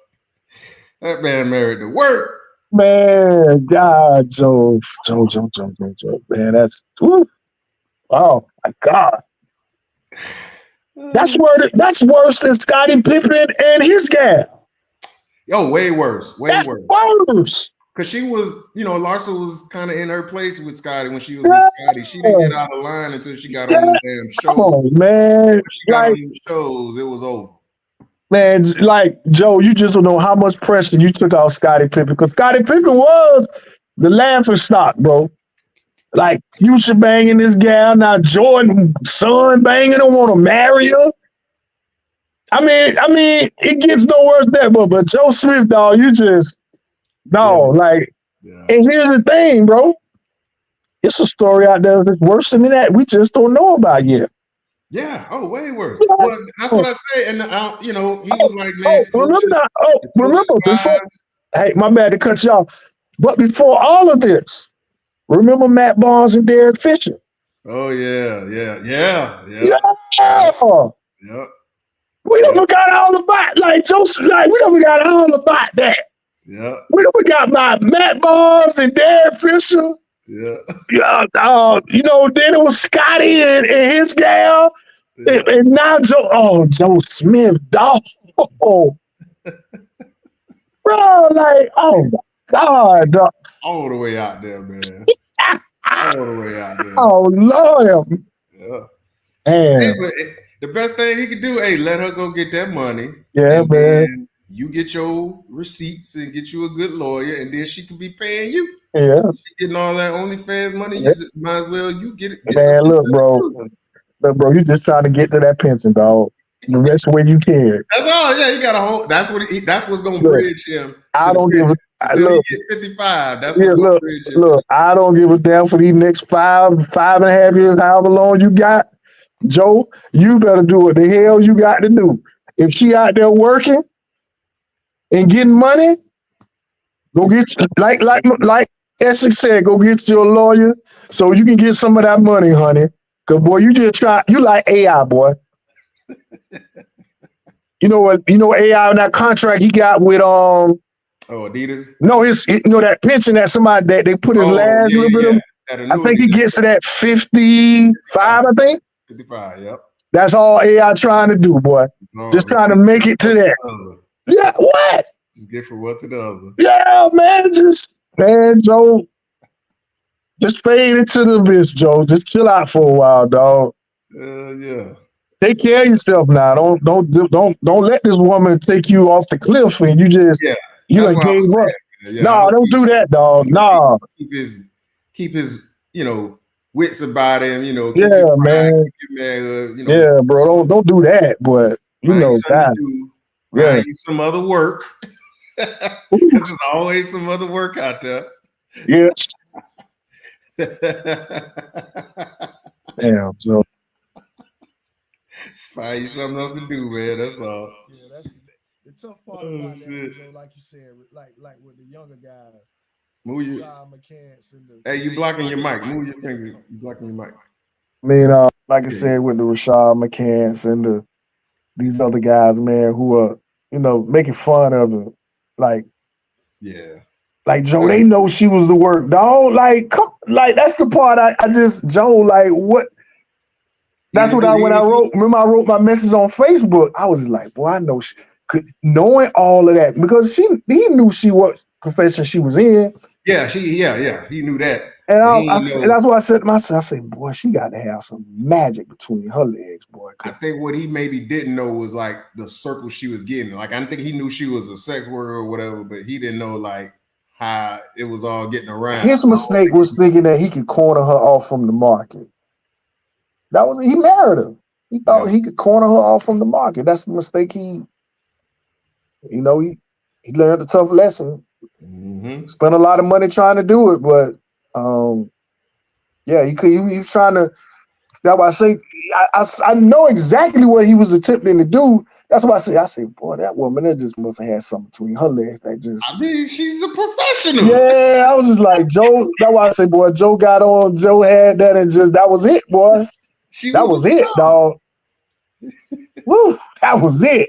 That man married to work. Man, God, Joe. Man, that's whew. Oh my God. That's worse than Scottie Pippen and his gal. Yo, way worse. That's worse. Because she was, Larsa was kind of in her place with Scottie when she was with Scottie. She didn't get out of line until she got on the damn show. Oh, man. When she got on the shows, it was over. Man, like, Joe, you just don't know how much pressure you took off Scottie Pippen, because Scottie Pippen was the laughing stock, bro. Like, Future banging this gal, now Jordan son banging her, want to marry her. I mean, it gets no worse than that, but Joe Smith, dog, you just, and here's the thing, bro. It's a story out there that's worse than that we just don't know about yet. Yeah. Oh, way worse. Well, that's what I say. And he was like, man. Remember before? Hey, my bad to cut you off. But before all of this, remember Matt Barnes and Derek Fisher? Oh yeah. We don't forgot all about we don't forgot all about that. Yeah. We don't forgot about Matt Barnes and Derek Fisher. Yeah. Then it was Scottie and his gal. Yeah. And now Joe Smith, dog. Bro, like, oh my God, dog. All the way out there, man. All the way out there. Oh Lord. Yeah. Man. The best thing he could do, let her go get that money. Yeah, man. Then you get your receipts and get you a good lawyer, and then she could be paying you. Yeah. She getting all that OnlyFans money. Yeah. You might as well you get it. Man, look, bro, you just trying to get to that pension, dog. The rest way you can. That's all. Yeah, you got to hold. That's what's gonna bridge him. I don't give a look. He get 55. That's what's gonna bridge him. Look, I don't give a damn for these next 5.5 years, however long you got. Joe, you better do what the hell you got to do. If she out there working and getting money, go get like Essex said, go get your lawyer so you can get some of that money, honey. Cause boy, you like AI, boy. You know what? AI on that contract he got with Adidas. No, that pension that somebody that they put his last little bit of. I think he gets to that 55. I think 55. Yep. That's all AI trying to do, boy. Just trying to make it to that. Yeah, what? Just get from one to the other. Yeah, man, Joe. Just fade into the abyss, Joe. Just chill out for a while, dog. Yeah. Take care of yourself now. Don't let this woman take you off the cliff and you just you like gave up. Yeah, no, don't do that, dog. No. Keep his wits about him. Keep yeah, man. Keep manhood, Yeah, bro. Don't do that, but that. Find you some other work. Because there's always some other work out there. Yeah. Damn, so find you something else to do, man. That's all. Yeah, that's the tough part about that, Joe, like you said, like with the younger guys. Move your mechanics and hey, you blocking your mic. Move your finger. You blocking your mic. I mean, like I said, with the Rashad McCants and these other guys, man, who are making fun of him, like Joe, they know she was the work, dog. Like that's the part I just Joe, like what? That's what when I wrote. Remember, I wrote my message on Facebook. I was like, boy, I know she could, knowing all of that because he knew what profession she was in. Yeah, he knew that. And that's what I said to myself. I said, boy, she got to have some magic between her legs, boy. I think what he maybe didn't know was like the circle she was getting. Like I think he knew she was a sex worker or whatever, but he didn't know like how it was all getting around. His mistake was thinking that he could corner her off from the market. He married her. He thought he could corner her off from the market. That's the mistake he learned a tough lesson. Mm-hmm. Spent a lot of money trying to do it, but yeah, he was trying to. That's why I say I know exactly what he was attempting to do. That's why I say, boy, that woman, that just must have had something between her legs. That just. I mean, she's a professional. Yeah, I was just like Joe. That's why I say, boy, Joe got on. Joe had that, and just that was it, boy. That was it, dog. Woo, that was it.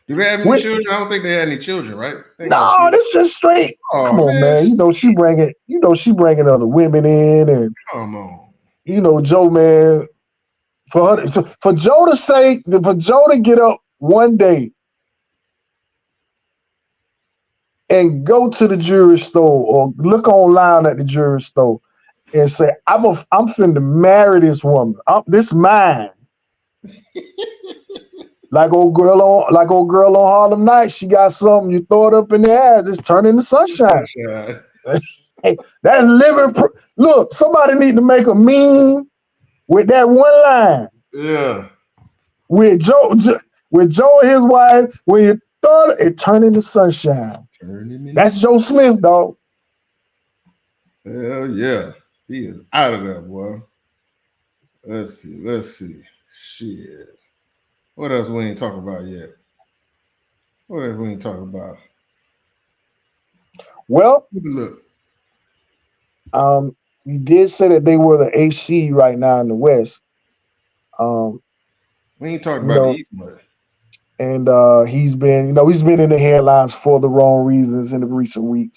Do they have any children? I don't think they had any children, right? No, this just straight. Oh, come on, man. She bringing other women in, and come on. Joe, man. For Joe to get up one day and go to the jewelry store or look online at the jewelry store and say, I'm finna marry this woman. This mine. Like old girl on Harlem Nights, she got something, you throw it up in the air, just turn into sunshine. Hey, that's living. Look, somebody need to make a meme with that one line. Yeah. With Joe and his wife, when you throw it turn into sunshine. That's Joe Smith, dog. Hell yeah. He is out of there, boy. Let's see. Shit. What else we ain't talking about yet? What else we ain't talking about? Well, look. You did say that they were the AC right now in the West. We ain't talking about the East much. And he's been in the headlines for the wrong reasons in the recent week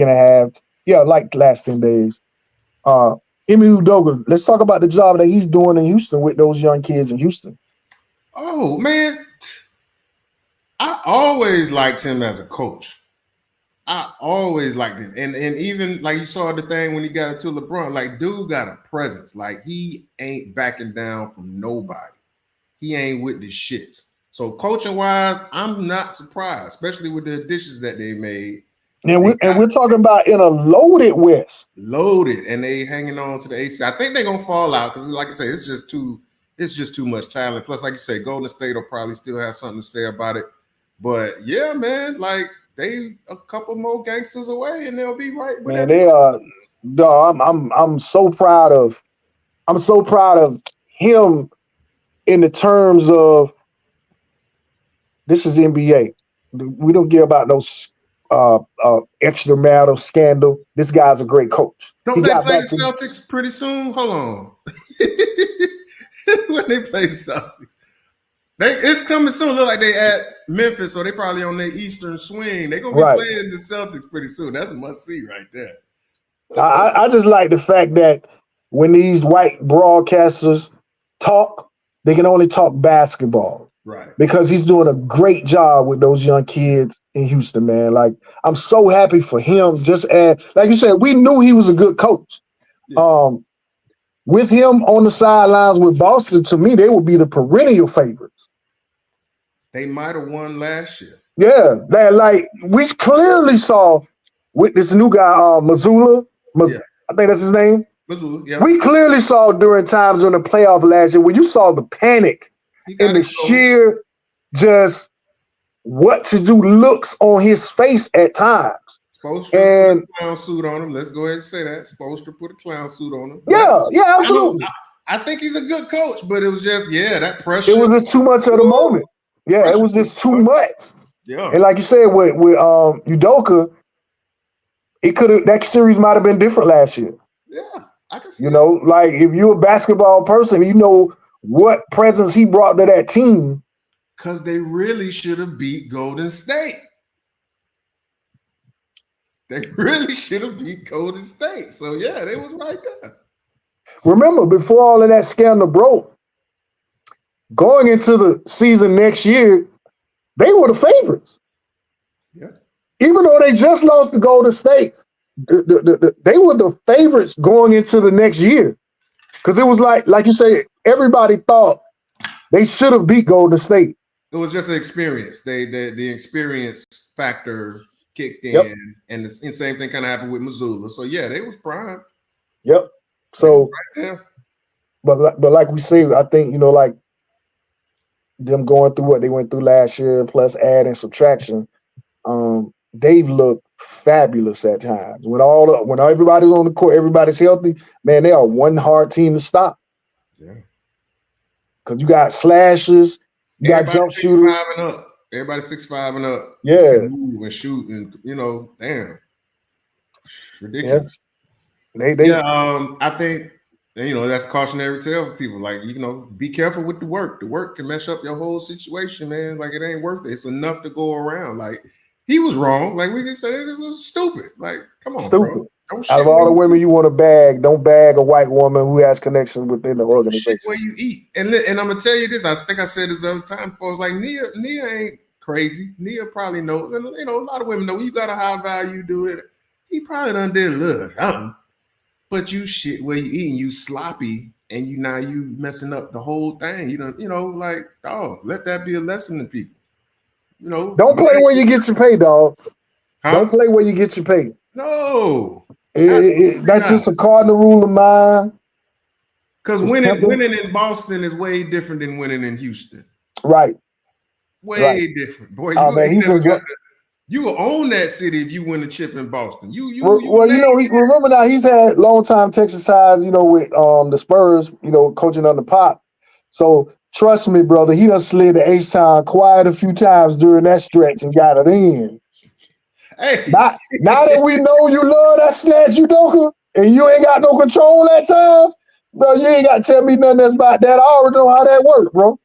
and a half. Yeah, like last 10 days. Emi Udoka, let's talk about the job that he's doing in Houston with those young kids in Houston. Oh, man. I always liked him as a coach. I always liked him. And even like you saw the thing when he got into LeBron, like dude got a presence. Like he ain't backing down from nobody. He ain't with the shits. So coaching wise, I'm not surprised, especially with the additions that they made. And we're talking about in a loaded West. Loaded, and they hanging on to the AC. I think they're gonna fall out because, like I say, it's just too much talent. Plus, like you say, Golden State will probably still have something to say about it. But yeah, man, like they a couple more gangsters away, and they'll be right. Man, they are. No, I'm so proud of. I'm so proud of him in the terms of this is NBA. We don't care about those extramarital scandal. This guy's a great coach. Don't they play the Celtics pretty soon? Hold on. When they play the Celtics, it's coming soon. Look like they at Memphis, so they probably on their Eastern swing. They're gonna be playing the Celtics pretty soon. That's a must see right there. I just like the fact that when these white broadcasters talk, they can only talk basketball. Right. Because he's doing a great job with those young kids in Houston, man. Like, I'm so happy for him. Just like you said, we knew he was a good coach. Yeah. With him on the sidelines with Boston, to me, they would be the perennial favorites. They might have won last year. Yeah. Like, we clearly saw with this new guy, Missoula. Yeah. I think that's his name. Missoula, yeah. We clearly saw during times in the playoff last year when you saw the panic and the sheer just what to do looks on his face at times. Supposed to put a clown suit on him. Let's go ahead and say that. Supposed to put a clown suit on him. Yeah, absolutely. I think he's a good coach, but it was just, that pressure. It was just too much of the moment. Yeah, it was just too much. Yeah. And like you said, with Udoka, that series might have been different last year. Yeah, I can see like if you're a basketball person, what presence he brought to that team. Because they really should have beat Golden State. They really should have beat Golden State. So, yeah, they was right there. Remember, before all of that scandal broke, going into the season next year, they were the favorites. Yeah. Even though they just lost to Golden State, they were the favorites going into the next year. Because it was like you say, everybody thought they should have beat Golden State. It was just an experience. The experience factor kicked in, and the same thing kind of happened with Missoula. So yeah, they was prime. Yep. So right but like we say, I think like them going through what they went through last year, plus add and subtraction. They've looked fabulous at times. When everybody's on the court, everybody's healthy. Man, they are one hard team to stop. Yeah. Because you got slashers, you got Everybody jump 6'5" shooters. and up. Everybody 6'5" and up. You Yeah, can move and shoot, and damn, yeah. ridiculous. They Yeah, I think that's cautionary tale for people. Like, be careful with the work. The work can mess up your whole situation, man. Like, it ain't worth it. It's enough to go around. Like, he was wrong. Like, we can say it was stupid. Like, come on, bro. stupid. Don't Out of shit where all the you women eat. you want to bag, don't bag a white woman who has connections within the Don't shit organization. where you eat. And I'm gonna tell you this. I think I said this other time. Folks, like Nia ain't crazy. Nia probably knows. And, a lot of women know when you got a high value dude. He probably done did a little something. But you shit where you eating, you sloppy, and you messing up the whole thing. Like, oh, let that be a lesson to people. Don't play Man, where you get your pay, dog. Don't huh? play where you get your pay. No, absolutely That's not. just a cardinal rule of mine. Because It's winning temper. winning in Boston is way different than winning in Houston. Right, right. Way different, boy. Oh man, You he's never got enjoy. to. You will own that city if you win a chip in Boston. You Well, made he remember now he's had long time Texas ties, with the Spurs, coaching under Pop. So trust me, brother, he done slid the H Town quiet a few times during that stretch and got it in. Hey, Now that we know you love that snatch Udoka and you ain't got no control at times, bro, you ain't got to tell me nothing else about that. I already know how that works, bro.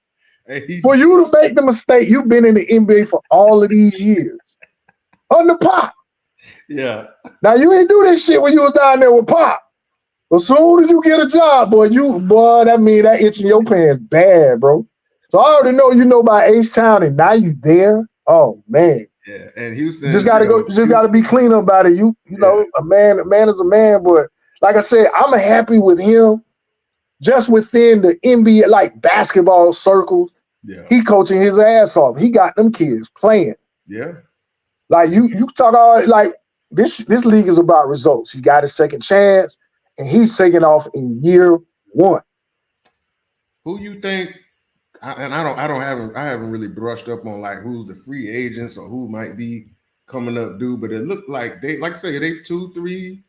hey, For you to make the mistake, you've been in the NBA for all of these years. Under Pop. yeah, Now you ain't do this shit when you was down there with Pop. As soon as you get a job, boy, that mean that itch in your pants bad, bro. So I already know you know about H Town and now you there. Oh man. yeah. And Houston, Just gotta go, you just gotta be clean about it. yeah, A man is a man, but like I said, I'm happy with him just within the NBA, like basketball circles. yeah, He coaching his ass off. He got them kids playing. yeah. Like you talk all like this league is about results. He got his second chance and he's taking off in year one. Who you think? I haven't really brushed up on like who's the free agents or who might be coming up due, but it looked like they, like I say, they 2, 3,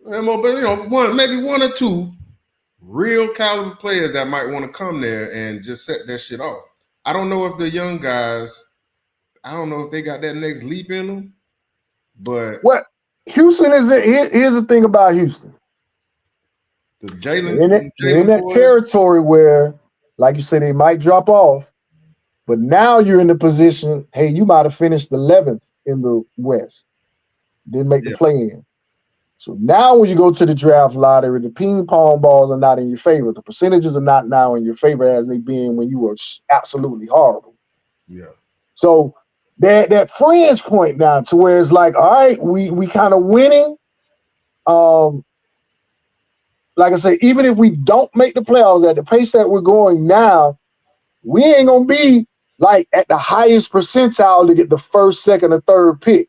but maybe one or two real caliber players that might want to come there and just set that shit off. I don't know if the young guys, I don't know if they got that next leap in them, but What Houston is here's the thing about Houston. the They're in Jalen that boys, territory where, like you said, they might drop off, but now you're in the position, hey, you might have finished 11th in the West, didn't make the yeah, play in. So now when you go to the draft lottery, the ping pong balls are not in your favor. The percentages are not now in your favor as they been when you were absolutely horrible. yeah, So that fringe point now to where it's like, all right, we kind of winning. Um, like I said, even if we don't make the playoffs at the pace that we're going now, we ain't gonna be like at the highest percentile to get the first, second, or third pick.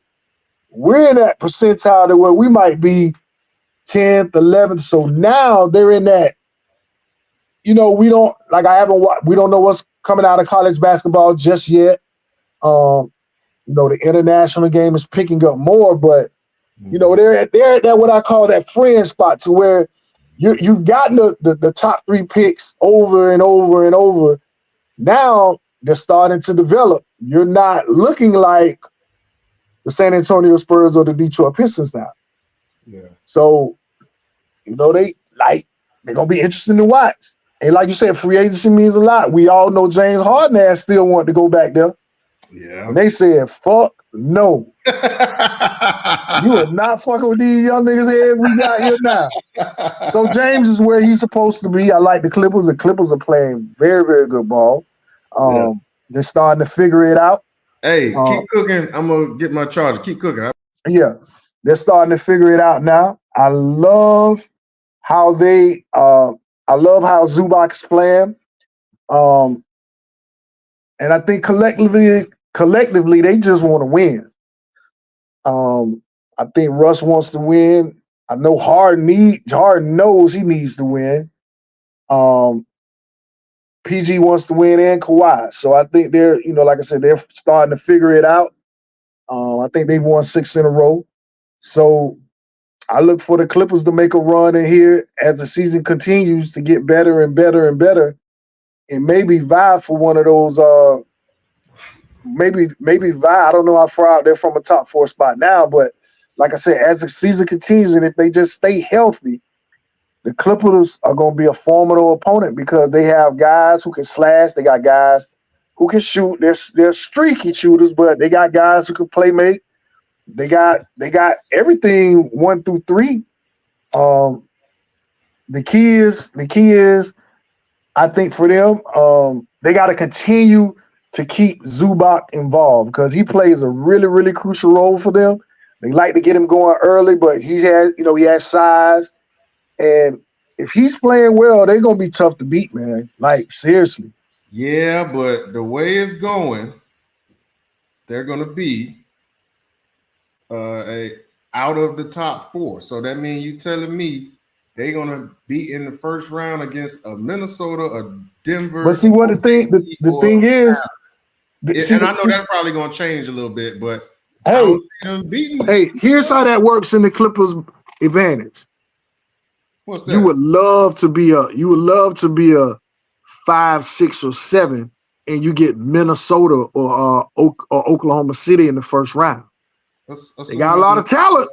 We're in that percentile to where we might be 10th, 11th. So now they're in that, we don't like we don't know what's coming out of college basketball just yet. The international game is picking up more, but they're at that what I call that friend spot to where you've gotten the top three picks over and over and over. Now they're starting to develop. You're not looking like the San Antonio Spurs or the Detroit Pistons now. yeah. So, they're gonna be interesting to watch. And like you said, free agency means a lot. We all know James Harden has still want to go back there. Yeah. And they said, fuck no. You are not fucking with these young niggas here we got here now. So James is where he's supposed to be. I like the Clippers. The Clippers are playing very, very good ball. Yeah. They're starting to figure it out. Hey, keep cooking. I'm gonna get my charger. Keep cooking. Yeah, they're starting to figure it out now. I love how Zubac is playing. And I think collectively, they just want to win. I think Russ wants to win. I know Harden knows he needs to win. PG wants to win and Kawhi. So I think they're, like I said, they're starting to figure it out. I think they've won 6 in a row. So I look for the Clippers to make a run in here as the season continues to get better and better and better, and maybe vie for one of those. Maybe vie. I don't know how far out they're from a top 4 spot now, but like I said, as the season continues, and if they just stay healthy, the Clippers are going to be a formidable opponent because they have guys who can slash. They got guys who can shoot. They're streaky shooters, but they got guys who can play make. They got everything 1 through 3. The key is, I think for them, they got to continue to keep Zubac involved because he plays a really, really crucial role for them. They like to get him going early, but he has size. And if he's playing well, they're going to be tough to beat, man. Like, seriously. Yeah, but the way it's going, they're going to be out of the top 4. So that means you telling me they're going to be in the first round against a Minnesota, a Denver. But see what the thing is. And I know that's probably going to change a little bit, but hey, I don't see them beating. Hey, here's how that works in the Clippers' advantage. What's that? You would love to be a 5, 6, or 7, and you get Minnesota or Oklahoma City in the first round. They got a lot of talent,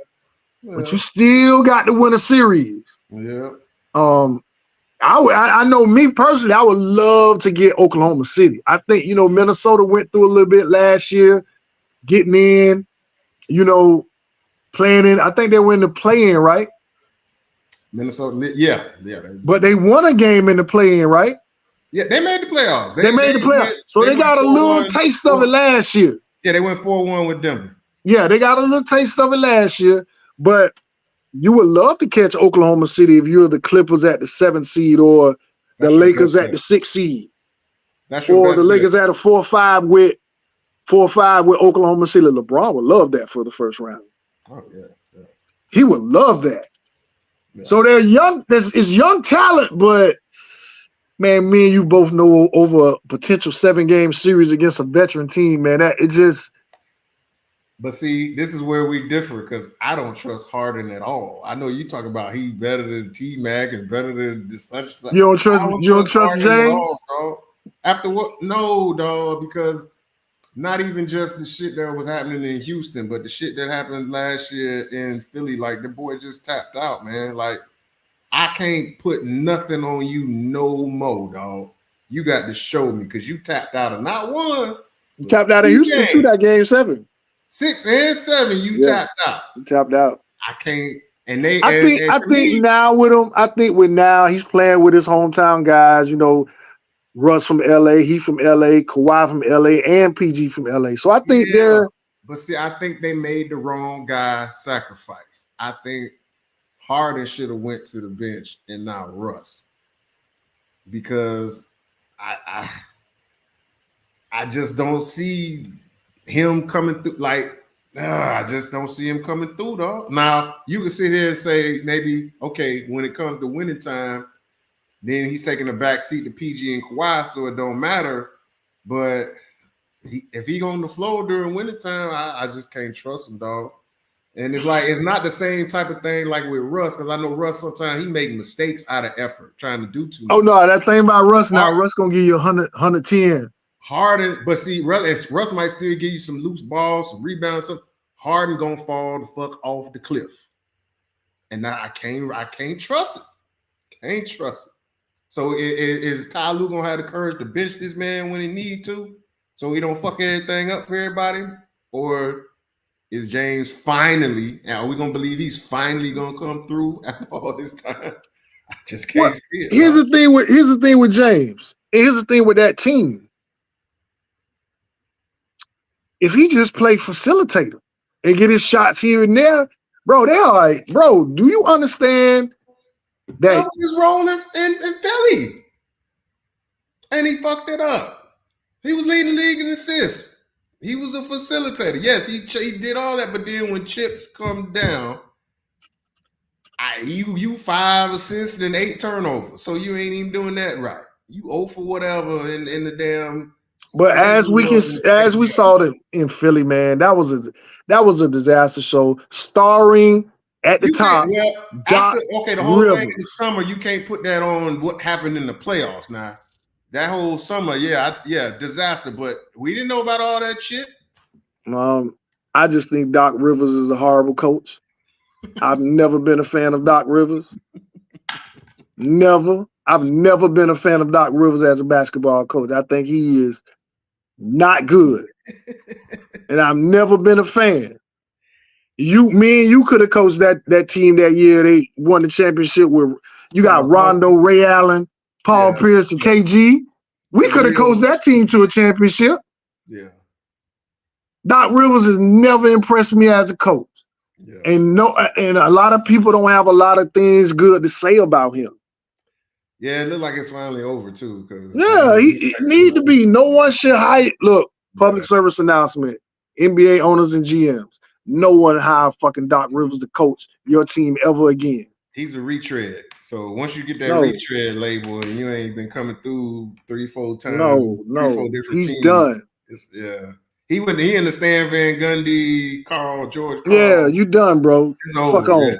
but you still got to win a series. Yeah. I know me personally, I would love to get Oklahoma City. I think, Minnesota went through a little bit last year, getting in, playing in. I think they were in the play-in, right? Minnesota, yeah. But they won a game in the play-in, right? Yeah, they made the playoffs. They made the playoffs. So they got a little taste of it last year. Yeah, they went 4-1 with Denver. Yeah, they got a little taste of it last year, but you would love to catch Oklahoma City if you're the Clippers at the 7th seed or the Lakers at the 6th seed. Or the Lakers at a 4-5 with Oklahoma City. LeBron would love that for the first round. Oh, yeah. He would love that. Yeah. So they're young. It's young talent, but man, me and you both know over a potential 7-game series against a veteran team, man, it just. But see, this is where we differ because I don't trust Harden at all. I know you talk about he better than T-Mac and better than such. You don't trust James? All, bro. After what? No, dog, because not even just the shit that was happening in Houston, but the shit that happened last year in Philly. Like, the boy just tapped out, man. Like, I can't put nothing on you no more, dog. You got to show me because you tapped out of not one. You tapped out of Houston too, that game 7. 6 and 7, tapped out. You tapped out. I can't. I think now with him, he's playing with his hometown guys, Russ from LA, he from LA, Kawhi from LA, and PG from LA. So I think But see, I think they made the wrong guy sacrifice. I think Harden should have went to the bench and not Russ. Because I just don't see him coming through. Like, I just don't see him coming through, dog. Now, you can sit here and say maybe, okay, when it comes to winning time, then he's taking a back seat to PG and Kawhi, so it don't matter. But if he on the floor during winning time, I just can't trust him, dog. And it's like, it's not the same type of thing like with Russ, because I know Russ sometimes he make mistakes out of effort, trying to do too much. Oh, no, that thing about Russ now, Russ going to give you 100, 110. Harden, but see, Russ might still give you some loose balls, some rebounds, something. Harden gonna fall the fuck off the cliff. And now I can't trust it. Can't trust it. So is Ty Lue gonna have the courage to bench this man when he need to, so he don't fuck everything up for everybody? Or is James finally, are we gonna believe he's finally gonna come through after all this time? I just can't see it. Here's the thing with James. Here's the thing with that team. If he just play facilitator and get his shots here and there, bro, they're like, bro, do you understand that he was rolling in Philly and he fucked it up? He was leading the league in assists. He was a facilitator. Yes, he did all that, but then when chips come down, You 5 assists and 8 turnovers, so you ain't even doing that right. You 0 for whatever in the damn. But as we saw it in Philly, man, that was a disaster show starring at the top. After the whole Rivers. thing in the summer, you can't put that on what happened in the playoffs. Now, that whole summer, disaster. But we didn't know about all that shit. I just think Doc Rivers is a horrible coach. I've never been a fan of Doc Rivers. Never. I've never been a fan of Doc Rivers as a basketball coach. I think he is not good. And I've never been a fan. Me and you could have coached that team that year. They won the championship with you got Rondo, Ray Allen, Paul Pierce, and KG. We could have coached that team to a championship. Yeah. Doc Rivers has never impressed me as a coach. Yeah. And a lot of people don't have a lot of things good to say about him. Yeah, it looks like it's finally over too. He need to be. No one should hire. Look, public service announcement. NBA owners and GMs. No one hire fucking Doc Rivers to coach your team ever again. He's a retread. So once you get that retread label and you ain't been coming through 3-4 times, 3-4 different he's teams, done. He in the Stan Van Gundy, George Karl. Yeah, you done, bro. It's over. Fuck on.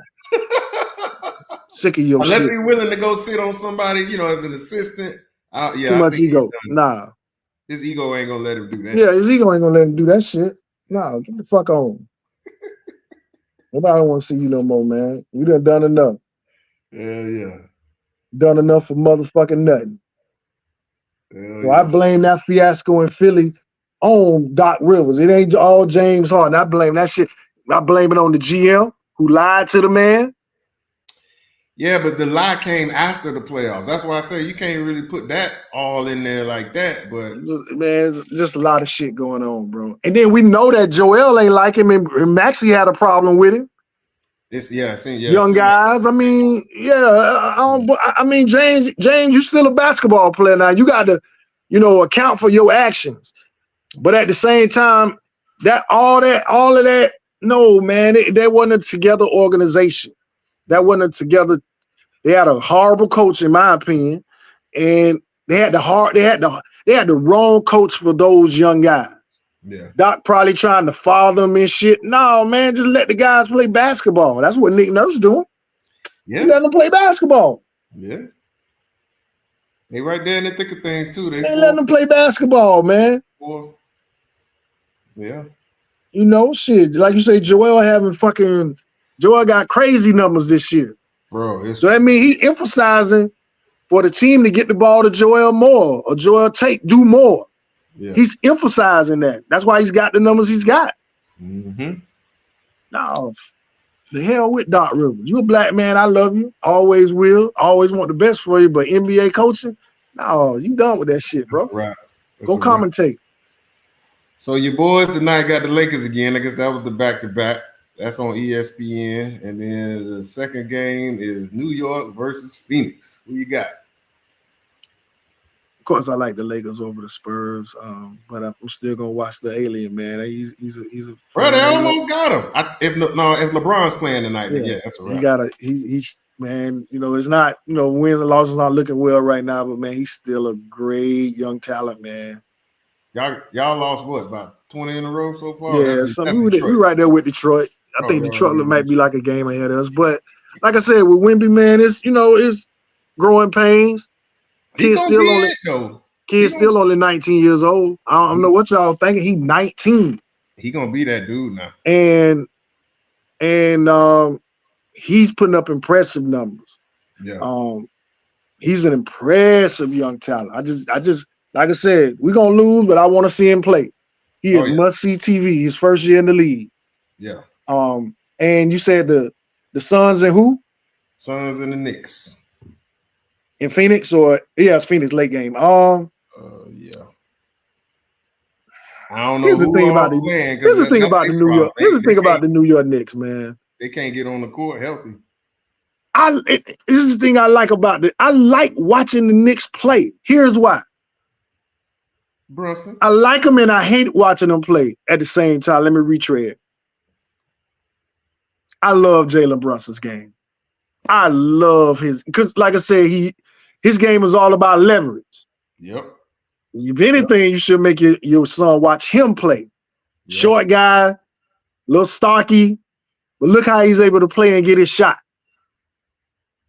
Sick of your Unless shit. he's willing to go sit on somebody, as an assistant. Too much ego. Nah. His ego ain't gonna let him do that. Yeah, his ego ain't gonna let him do that shit. Nah, get the fuck on. Nobody want to see you no more, man. You done enough. Yeah. Done enough for motherfucking nothing. So I blame that fiasco in Philly on Doc Rivers. It ain't all James Harden. I blame that shit. I blame it on the GM who lied to the man. Yeah, but the lie came after the playoffs. That's why I say you can't really put that all in there like that. But man, just a lot of shit going on, bro. And then we know that Joel ain't like him, and Maxey had a problem with him. Young guys. I mean, I mean, James, you still a basketball player now. You got to, account for your actions. But at the same time, all of that, no, man, that wasn't a together organization. That wasn't a together. They had a horrible coach, in my opinion, and they had the wrong coach for those young guys. Yeah. Doc probably trying to father them and shit. No, man, just let the guys play basketball. That's what Nick Nurse doing. Yeah. He let them play basketball. Yeah. They right there in the thick of things too. They letting them play basketball, man. Yeah. Shit. Like you say, Joel got crazy numbers this year. Bro, so that means he emphasizing for the team to get the ball to Joel more or Joel do more. Yeah. He's emphasizing that. That's why he's got the numbers he's got. Mm-hmm. No, the hell with Doc Rivers. You a black man, I love you. Always will. Always want the best for you. But NBA coaching, no, you done with that shit, bro. Right. Go commentate. So your boys tonight got the Lakers again. I guess that was the back-to-back. That's on ESPN. And then the second game is New York versus Phoenix. Who you got? Of course, I like the Lakers over the Spurs, but I'm still gonna watch the alien, man. He's a bro. They almost got him. If LeBron's playing tonight, then that's right. He's man. It's not wins and losses not looking well right now, but man, he's still a great young talent, man. Y'all lost what, about 20 in a row so far? Yeah, we right there with Detroit. I think Detroit might be like a game ahead of us, but like I said, with Wemby, man, it's growing pains. Kid's still only 19 years old. I don't know what y'all thinking. He's 19. He gonna be that dude now. And he's putting up impressive numbers. Yeah. He's an impressive young talent. I just like I said, we're gonna lose, but I want to see him play. He is must-see TV. His first year in the league. Yeah. And you said the Suns and who? Suns and the Knicks. In Phoenix it's Phoenix late game. Yeah. I don't know. Here's the thing about the New York. Here's the thing about the New York Knicks, man. They can't get on the court healthy. This is the thing I like about it. I like watching the Knicks play. Here's why. Brunson. I like them and I hate watching them play at the same time. Let me retread. I love Jalen Brunson's game. I love his because, like I said, his game is all about leverage. Yep. If anything, you should make your son watch him play. Yep. Short guy, little stocky, but look how he's able to play and get his shot.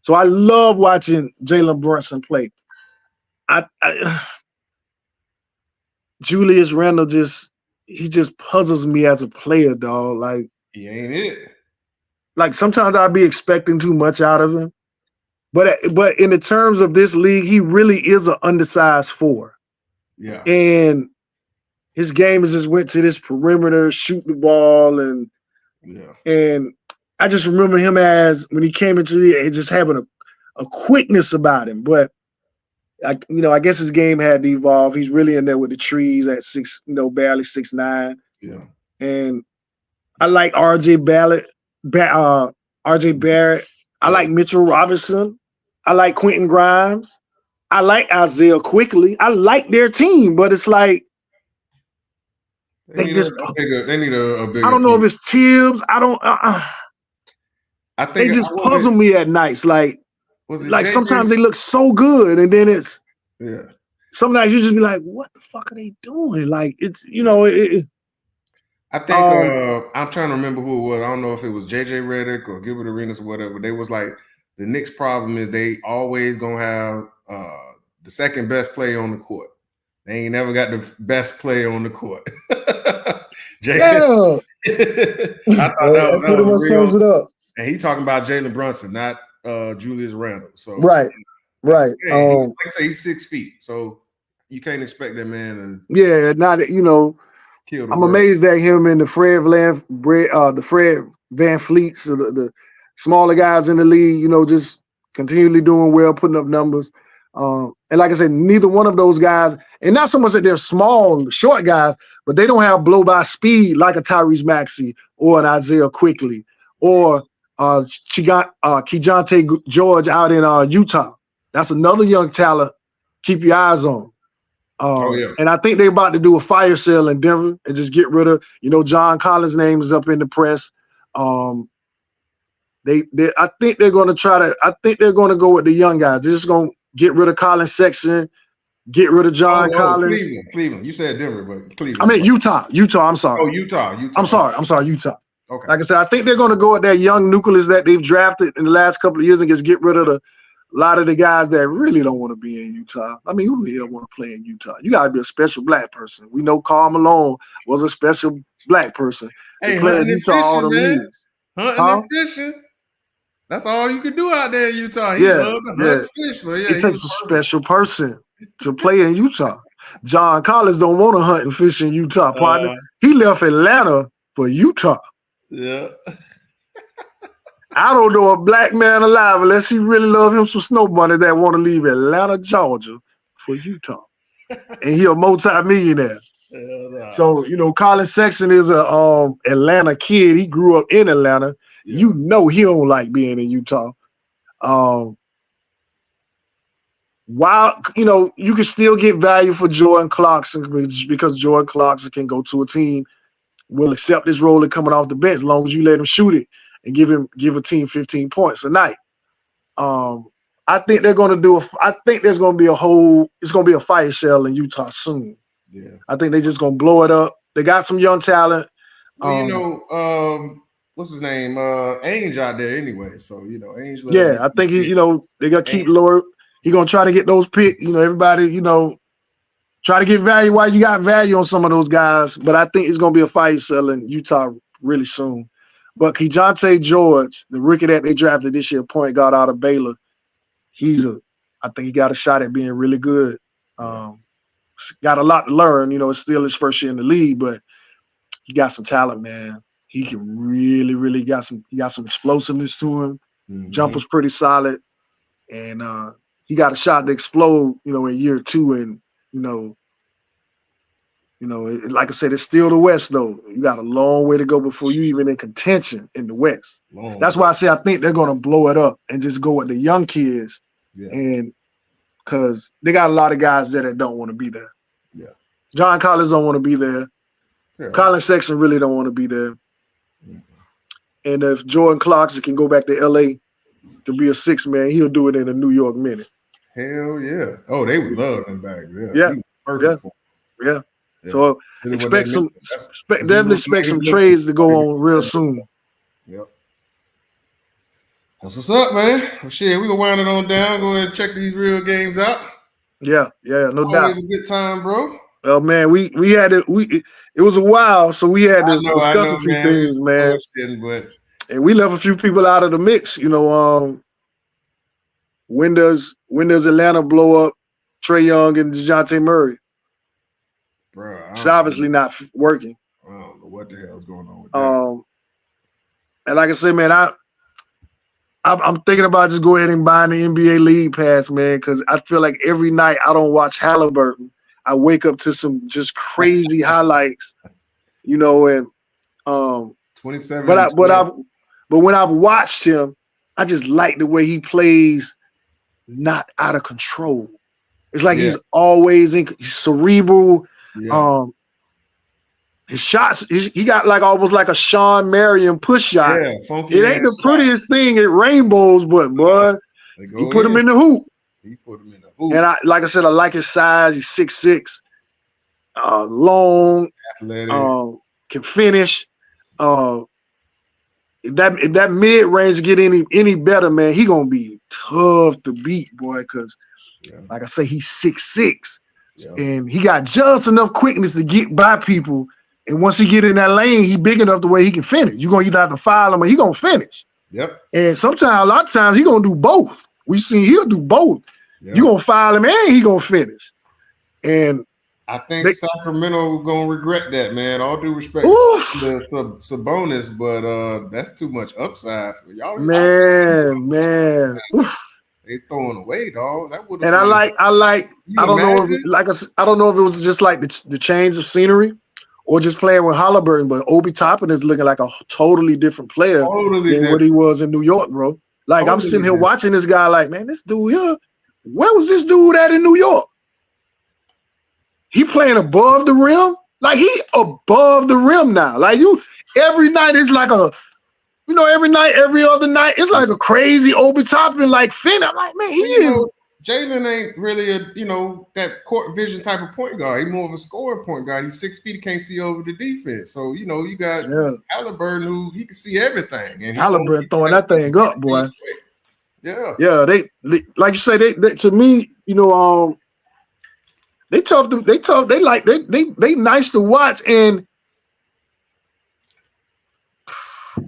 So I love watching Jalen Brunson play. Julius Randle just puzzles me as a player, dog. Like he ain't it. Like sometimes I'd be expecting too much out of him. But in the terms of this league, he really is an undersized 4. Yeah. And his game is just went to this perimeter, shoot the ball, and I just remember him as when he came into the just having a quickness about him. But I guess his game had to evolve. He's really in there with the trees at 6, barely 6'9". Yeah. And I like RJ Barrett. I like Mitchell Robinson. I like Quentin Grimes. I like Isaiah Quickly. I like their team, but it's like they need a bigger. I don't know if it's Tibbs. I don't. I think they just puzzle me at nights. Like sometimes they look so good, and then it's sometimes you just be like, what the fuck are they doing? Like it's I think I'm trying to remember who it was. I don't know if it was JJ Redick or Gilbert Arenas or whatever. They was like, the Knicks' problem is they always gonna have the second best player on the court. They ain't never got the best player on the court. Yeah, I thought that pretty much sums it up. And he talking about Jalen Brunson, not Julius Randle. So right. He's 6 feet, so you can't expect that man to. Yeah, not I'm amazed at him and the Fred Van Fleets, the smaller guys in the league, just continually doing well, putting up numbers. And like I said, neither one of those guys, and not so much that they're small, short guys, but they don't have blow-by speed like a Tyrese Maxey or an Isaiah Quickly or Keyonte George out in Utah. That's another young talent. Keep your eyes on. And I think they're about to do a fire sale in Denver and just get rid of, John Collins' name is up in the press. I think they're going to go with the young guys. They're just going to get rid of Colin Sexton, get rid of John Collins. Cleveland. You said Denver, but Cleveland. I mean Utah. I'm sorry. Oh, Utah. I'm sorry, Utah. Okay. Like I said, I think they're going to go with that young nucleus that they've drafted in the last couple of years and just get rid of a lot of the guys that really don't want to be in Utah. I mean, who the hell want to play in Utah? You got to be a special black person. We know Karl Malone was a special black person. Hey, play in Utah all the years. Hunting and fishing. That's all you can do out there in Utah. He loved to hunt fish. So it takes a special person to play in Utah. John Collins don't want to hunt and fish in Utah, partner. He left Atlanta for Utah. Yeah. I don't know a black man alive unless he really love him some snow bunny that want to leave Atlanta, Georgia for Utah. And he a multi-millionaire. So, Colin Sexton is a Atlanta kid. He grew up in Atlanta. Yeah. He don't like being in Utah. While, you can still get value for Jordan Clarkson because Jordan Clarkson can go to a team, will accept this role of coming off the bench as long as you let him shoot it and give a team 15 points a night. I think they're going to I think there's going to be it's going to be a fire sale in Utah soon. Yeah. I think they're just going to blow it up. They got some young talent. What's his name? Ainge out there anyway. So, Ainge. Yeah, I think they're going to keep lower. He's going to try to get those picks. Everybody, try to get value while you got value on some of those guys. But I think it's going to be a fire sale in Utah really soon. But Keyonte George, the rookie that they drafted this year, point guard out of Baylor, I think he got a shot at being really good. Got a lot to learn. It's still his first year in the league, but he got some talent, man. He can really, really got some explosiveness to him. Mm-hmm. Jumper's pretty solid. And he got a shot to explode, in year 2. And, like I said, it's still the West, though. You got a long way to go before you even in contention in the West. That's why I say I think they're going to blow it up and just go with the young kids. Yeah. And because they got a lot of guys there that don't want to be there. Yeah. John Collins don't want to be there. Yeah. Colin Sexton really don't want to be there. Mm-hmm. And if Jordan Clarkson can go back to LA, to be a 6-man, he'll do it in a New York minute. Hell yeah. Oh, they would love him back. Yeah. Yeah. He was perfect for him. Yeah. So really definitely expect some trades to go on real soon. Yep. That's what's up, man. Well, shit, we gonna wind it on down. Go ahead and check these real games out. Yeah, no doubt. Always a good time, bro. Well, man, we had it. It was a while, so we had to discuss a few things, man. And we left a few people out of the mix. When does Atlanta blow up Trae Young and DeJounte Murray? Bro, it's obviously not working. I don't know what the hell's going on with that. And like I said, man, I'm thinking about just go ahead and buying the NBA League Pass, man, because I feel like every night I don't watch Halliburton, I wake up to some just crazy highlights, and 27. But when I've watched him, I just like the way he plays, not out of control. It's like he's always he's cerebral. Yeah. His shots, he got like almost like a Sean Marion push shot. Yeah, funky. It ain't the prettiest thing at rainbows, but boy, he put him in the hoop. And I like his size. He's 6'6", long, athletic, can finish. If that mid range get any better, man, he gonna be tough to beat, boy. Because, like I say, he's 6'6", and he got just enough quickness to get by people. And once he get in that lane, he big enough the way he can finish. You're gonna either have to foul him or he gonna finish. Yep. And a lot of times he gonna do both. We seen he'll do both. Yep. You gonna foul him and he gonna finish. And I think Sacramento gonna regret that, man. All due respect to Sabonis, but that's too much upside for y'all. Man. They throwing away, dog. That would. And I like. I don't know if it was just like the change of scenery, or just playing with Halliburton. But Obi Toppin is looking like a totally different player than what he was in New York, bro. Like I'm sitting here watching this guy, like, man, this dude here. Where was this dude at in New York? He playing above the rim. Like he above the rim now. Like every night it's like every other night it's like a crazy Obi Toppin like fin. I'm like, man, he is. Jalen ain't really that court vision type of point guard. He's more of a scoring point guard. He's 6 feet, he can't see over the defense. So you got Halliburton who he can see everything. And Halliburton throwing that thing up, boy. Yeah. Yeah, they like you say, they to me, they tough. They nice to watch, and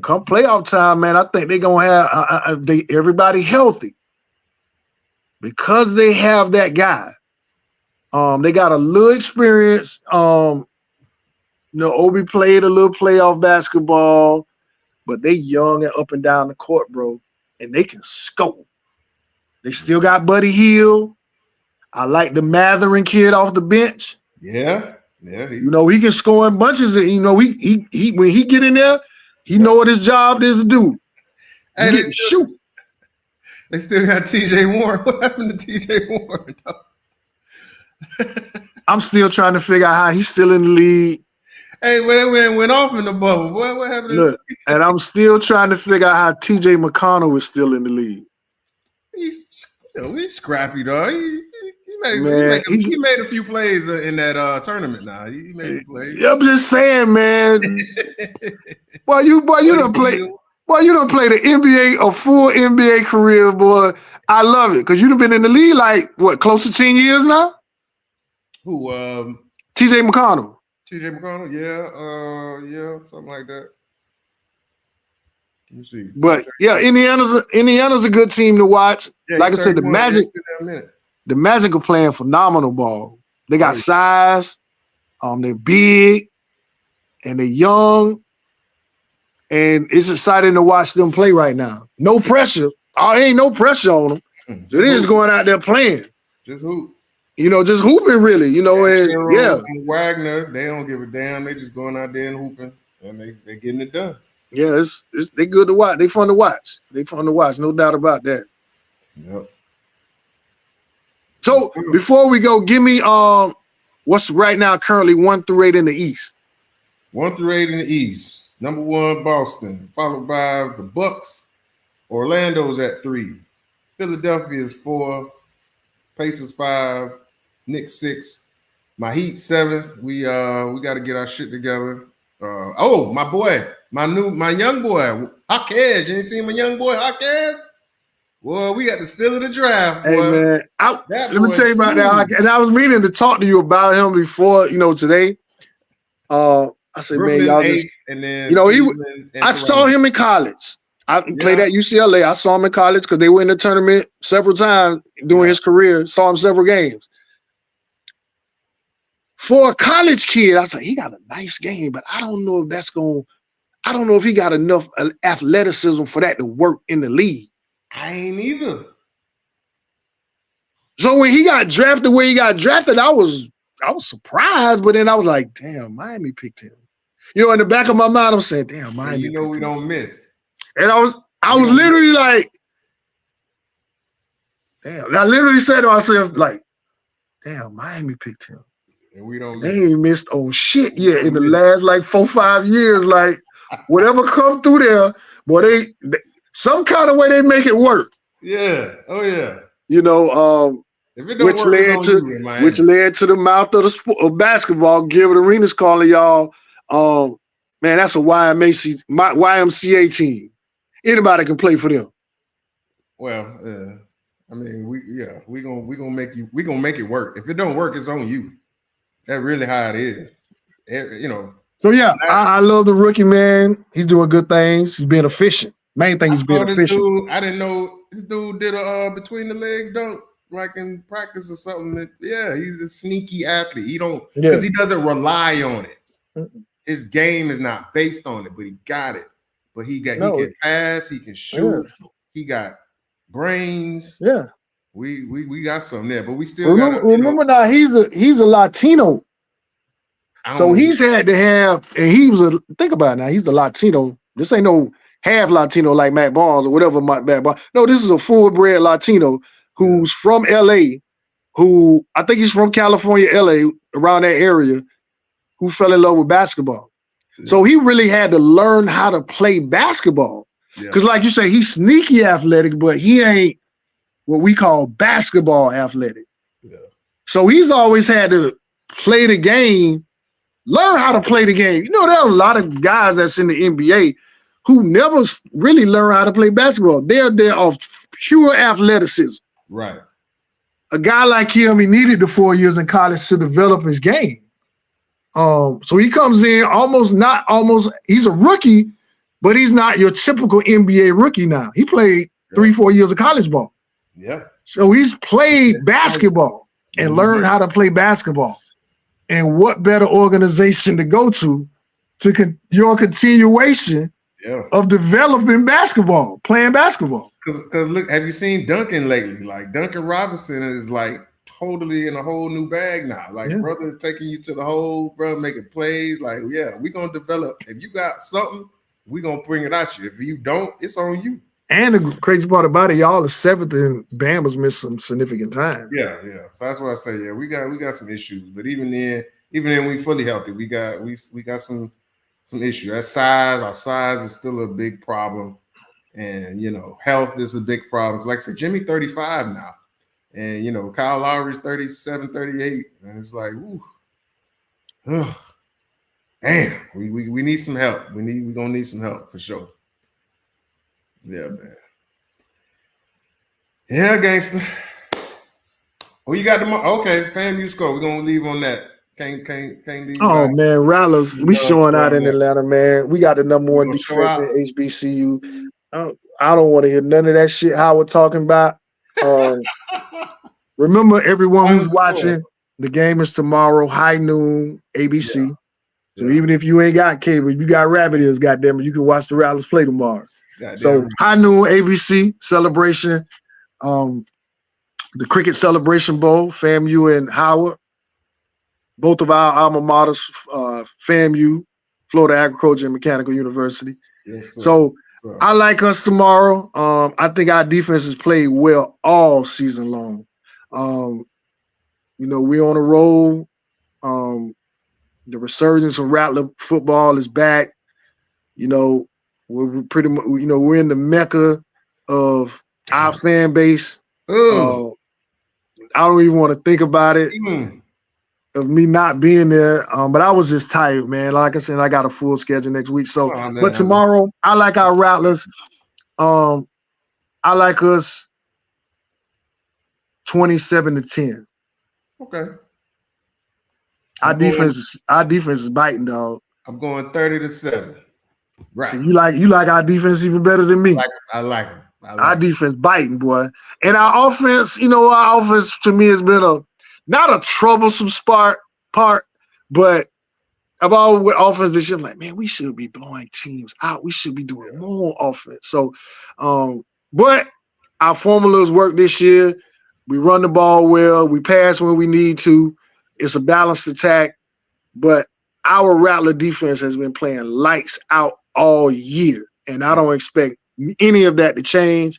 come playoff time, man, I think they're gonna have everybody healthy because they have that guy. They got a little experience. Obi played a little playoff basketball, but they young and up and down the court, bro, and they can score. They still got Buddy Hield. I like the Matherin kid off the bench. Yeah. He can score in bunches. And, he when he get in there, he know what his job is to do. And they shoot. They still got TJ Warren. What happened to TJ Warren? I'm still trying to figure out how he's still in the league. Hey, when went off in the bubble, boy, what happened to and I'm still trying to figure out how TJ McConnell is still in the league. He's scrappy, dog. He made a few plays in that tournament. Now he made some plays. Yeah, I'm just saying, man. you don't play. Boy, you don't play the NBA, a full NBA career, boy. I love it because you've been in the league like close to 10 years now. Who? TJ McConnell. TJ McConnell, yeah, something like that. Let me see. But yeah, Indiana's a good team to watch. Yeah, like I said, the Magic are playing phenomenal ball. They got size, they're big, and they're young, and it's exciting to watch them play right now. No pressure. Ain't no pressure on them. They're just going out there playing. Just hoop. Just hooping really. And Wagner, they don't give a damn. They just going out there and hooping, and they getting it done. Yeah, they good to watch. They fun to watch. No doubt about that. Yep. So before we go, give me what's right now currently 1 through 8 in the East. 1 through 8 in the East. Number 1, Boston, followed by the Bucks, Orlando's at 3. Philadelphia is 4. Pacers 5. Knicks 6. My Heat 7. We got to get our shit together. My boy, my young boy, Hawkes. You ain't seen my young boy Hawkes? Well, we got the steal of the draft, boy. Hey man, let me tell you about that. And I was meaning to talk to you about him before, today. I said, Brooklyn, man, y'all 8, just, and then I saw him in college. I played at UCLA. I saw him in college because they were in the tournament several times during his career. Saw him several games. For a college kid, I said, he got a nice game, but I don't know if he got enough athleticism for that to work in the league. I ain't either. So when he got drafted where he got drafted, I was surprised, but then I was like, damn, Miami picked him. In the back of my mind, I'm saying, damn, Miami. We don't miss. And I was literally like, damn. I literally said to myself, like, damn, Miami picked him. And we don't miss. They ain't missed on shit yet in the last like 4-5 years. Like, whatever come through there, boy, they some kind of way they make it work. Yeah. Oh yeah. If it don't which work, which led to the mouth of basketball. Gilbert Arenas calling y'all. Man, that's a YMCA team. Anybody can play for them. Well, I mean, we gonna make it work. If it don't work, it's on you. That's really how it is. So yeah, I love the rookie, man. He's doing good things. He's being efficient. Main thing is being efficient. I didn't know this dude did a between the legs dunk like in practice or something. He's a sneaky athlete. He don't because he doesn't rely on it. Mm-mm. His game is not based on it, but he got it. But he can pass, he can shoot, he got brains. Yeah. We got something there, but we still remember now he's a Latino. So he's had to have, and think about it now, he's a Latino. This ain't no half Latino like Matt Barnes or whatever Matt Barnes. No, this is a full-bred Latino who's from LA, who I think he's from California, LA, around that area, who fell in love with basketball. Yeah. So he really had to learn how to play basketball. Because like you say, he's sneaky athletic, but he ain't what we call basketball athletic. Yeah. So he's always had to play the game, learn how to play the game. There are a lot of guys that's in the NBA who never really learn how to play basketball. They're of pure athleticism. Right. A guy like him, he needed the 4 years in college to develop his game. So he comes in he's a rookie, but he's not your typical NBA rookie now. He played 3-4 years of college ball. Yeah. So he's played basketball and learned how to play basketball. And what better organization to go to your continuation of developing basketball, playing basketball? Because look, have you seen Duncan lately? Like Duncan Robinson is like totally in a whole new bag now. Like brother is taking you to the hole, brother making plays. Like, we're gonna develop. If you got something, we're gonna bring it at you. If you don't, it's on you. And the crazy part about it, y'all is 7th and Bama's missed some significant time. Yeah. So that's what I say. Yeah, we got some issues, but even then we fully healthy. We got some issues. Our size is still a big problem. And health is a big problem. Like I said, Jimmy 35 now. And Kyle Lowry's 37, 38. And it's like, damn, we need some help. We're gonna need some help for sure. Yeah, man. Yeah, gangster. Oh, you got the okay, FAMU score. We're gonna leave on that. Can't leave. Oh back. Man, Rattlers, we showing out in Atlanta, man. We got the number one defense in HBCU. I don't want to hear none of that shit Howard talking about. Remember, everyone who's watching, the game is tomorrow, high noon, ABC. So even if you ain't got cable, you got Rabbit Ears, goddamn it, you can watch the Rattlers play tomorrow. So high noon, ABC celebration, the Cricket Celebration Bowl, FAMU and Howard. Both of our alma maters, FAMU, Florida Agriculture and Mechanical University. Yes, sir. So I like us tomorrow. I think our defense has played well all season long. We're on a roll. The resurgence of Rattler football is back. We're pretty much, we're in the mecca of our fan base. Oh, I don't even want to think about it of me not being there. But I was just tired, man. Like I said, I got a full schedule next week. So, but tomorrow, I like our Rattlers. I like us 27-10. Okay. Our defense is biting, dog. I'm going 30-7. Right. So you like our defense even better than me. I like them. Our defense biting, boy. And our offense, our offense to me has been not a troublesome part, but about with offense this year, I'm like, man, we should be blowing teams out. We should be doing more offense. So, but our formulas work this year. We run the ball well. We pass when we need to. It's a balanced attack, but our Rattler defense has been playing lights out all year, and I don't expect any of that to change.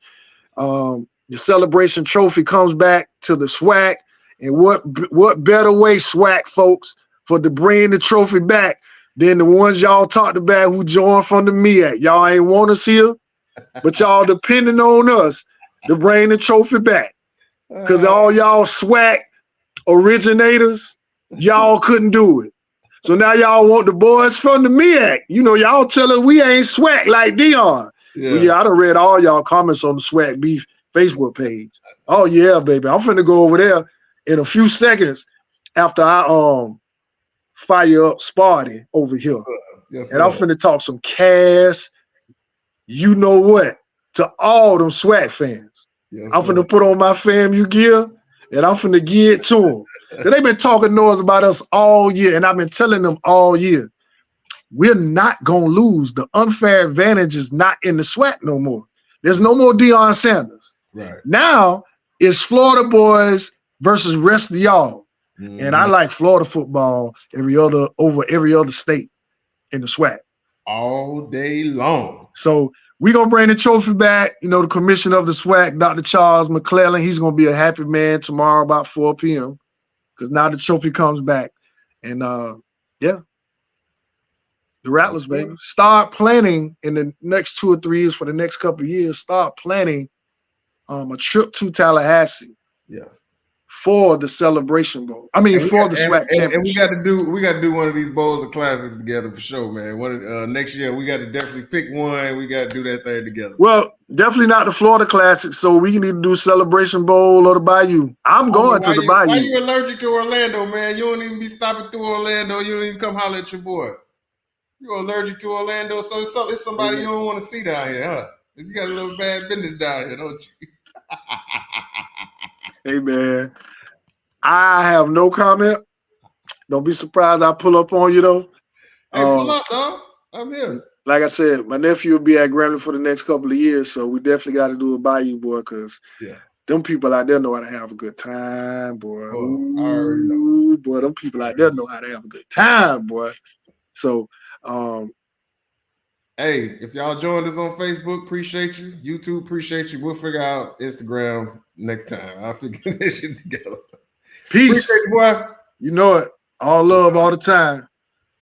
The celebration trophy comes back to the SWAC, and what better way, SWAC folks, for to bring the trophy back than the ones y'all talked about who joined from the MEAC. Y'all ain't want us here, but y'all depending on us to bring the trophy back. Because all y'all SWAC originators, y'all couldn't do it. So now y'all want the boys from the MEAC. Y'all tell us we ain't SWAC like Dion. Yeah. Well, I done read all y'all comments on the SWAC Beef Facebook page. Oh, yeah, baby. I'm finna go over there in a few seconds after I fire up Sparty over here. Yes, and I'm finna talk some cash, you know what, to all them SWAC fans. Yes, I'm finna put on my FAMU gear, and I'm finna give it to them. They've been talking noise about us all year, and I've been telling them all year, we're not going to lose. The unfair advantage is not in the SWAC no more. There's no more Deion Sanders. Right. Now, it's Florida boys versus rest of y'all. Mm-hmm. And I like Florida football over every other state in the SWAC. All day long. So we're going to bring the trophy back. The commissioner of the SWAC, Dr. Charles McClellan, he's going to be a happy man tomorrow about 4 p.m. because now the trophy comes back. And, the Rattlers, baby. Start planning in the next 2 or 3 years, for the next couple of years, start planning a trip to Tallahassee. Yeah. For the Celebration Bowl. I mean, for the SWAC championship. And we got to do one of these bowls of classics together for sure, man. Next year we got to definitely pick one. We got to do that thing together. Well, definitely not the Florida Classic. So we need to do Celebration Bowl or the Bayou. I'm going to the Bayou. Why you allergic to Orlando, man? You don't even be stopping through Orlando. You don't even come holler at your boy. You're allergic to Orlando, so it's somebody you don't want to see down here, huh? Because you got a little bad business down here, don't you? Hey, man, I have no comment. Don't be surprised I pull up on you, though. Hey, pull up, dog. I'm here. Like I said, my nephew will be at Grambling for the next couple of years, so we definitely got to do a Bayou, boy, because them people out there know how to have a good time, boy. I already know. Boy, them people out there know how to have a good time, boy. So, hey, if y'all joined us on Facebook, appreciate you. YouTube, appreciate you. We'll figure out Instagram next time. I'll figure that shit together. Peace. Appreciate you, boy. You know it. All love all the time.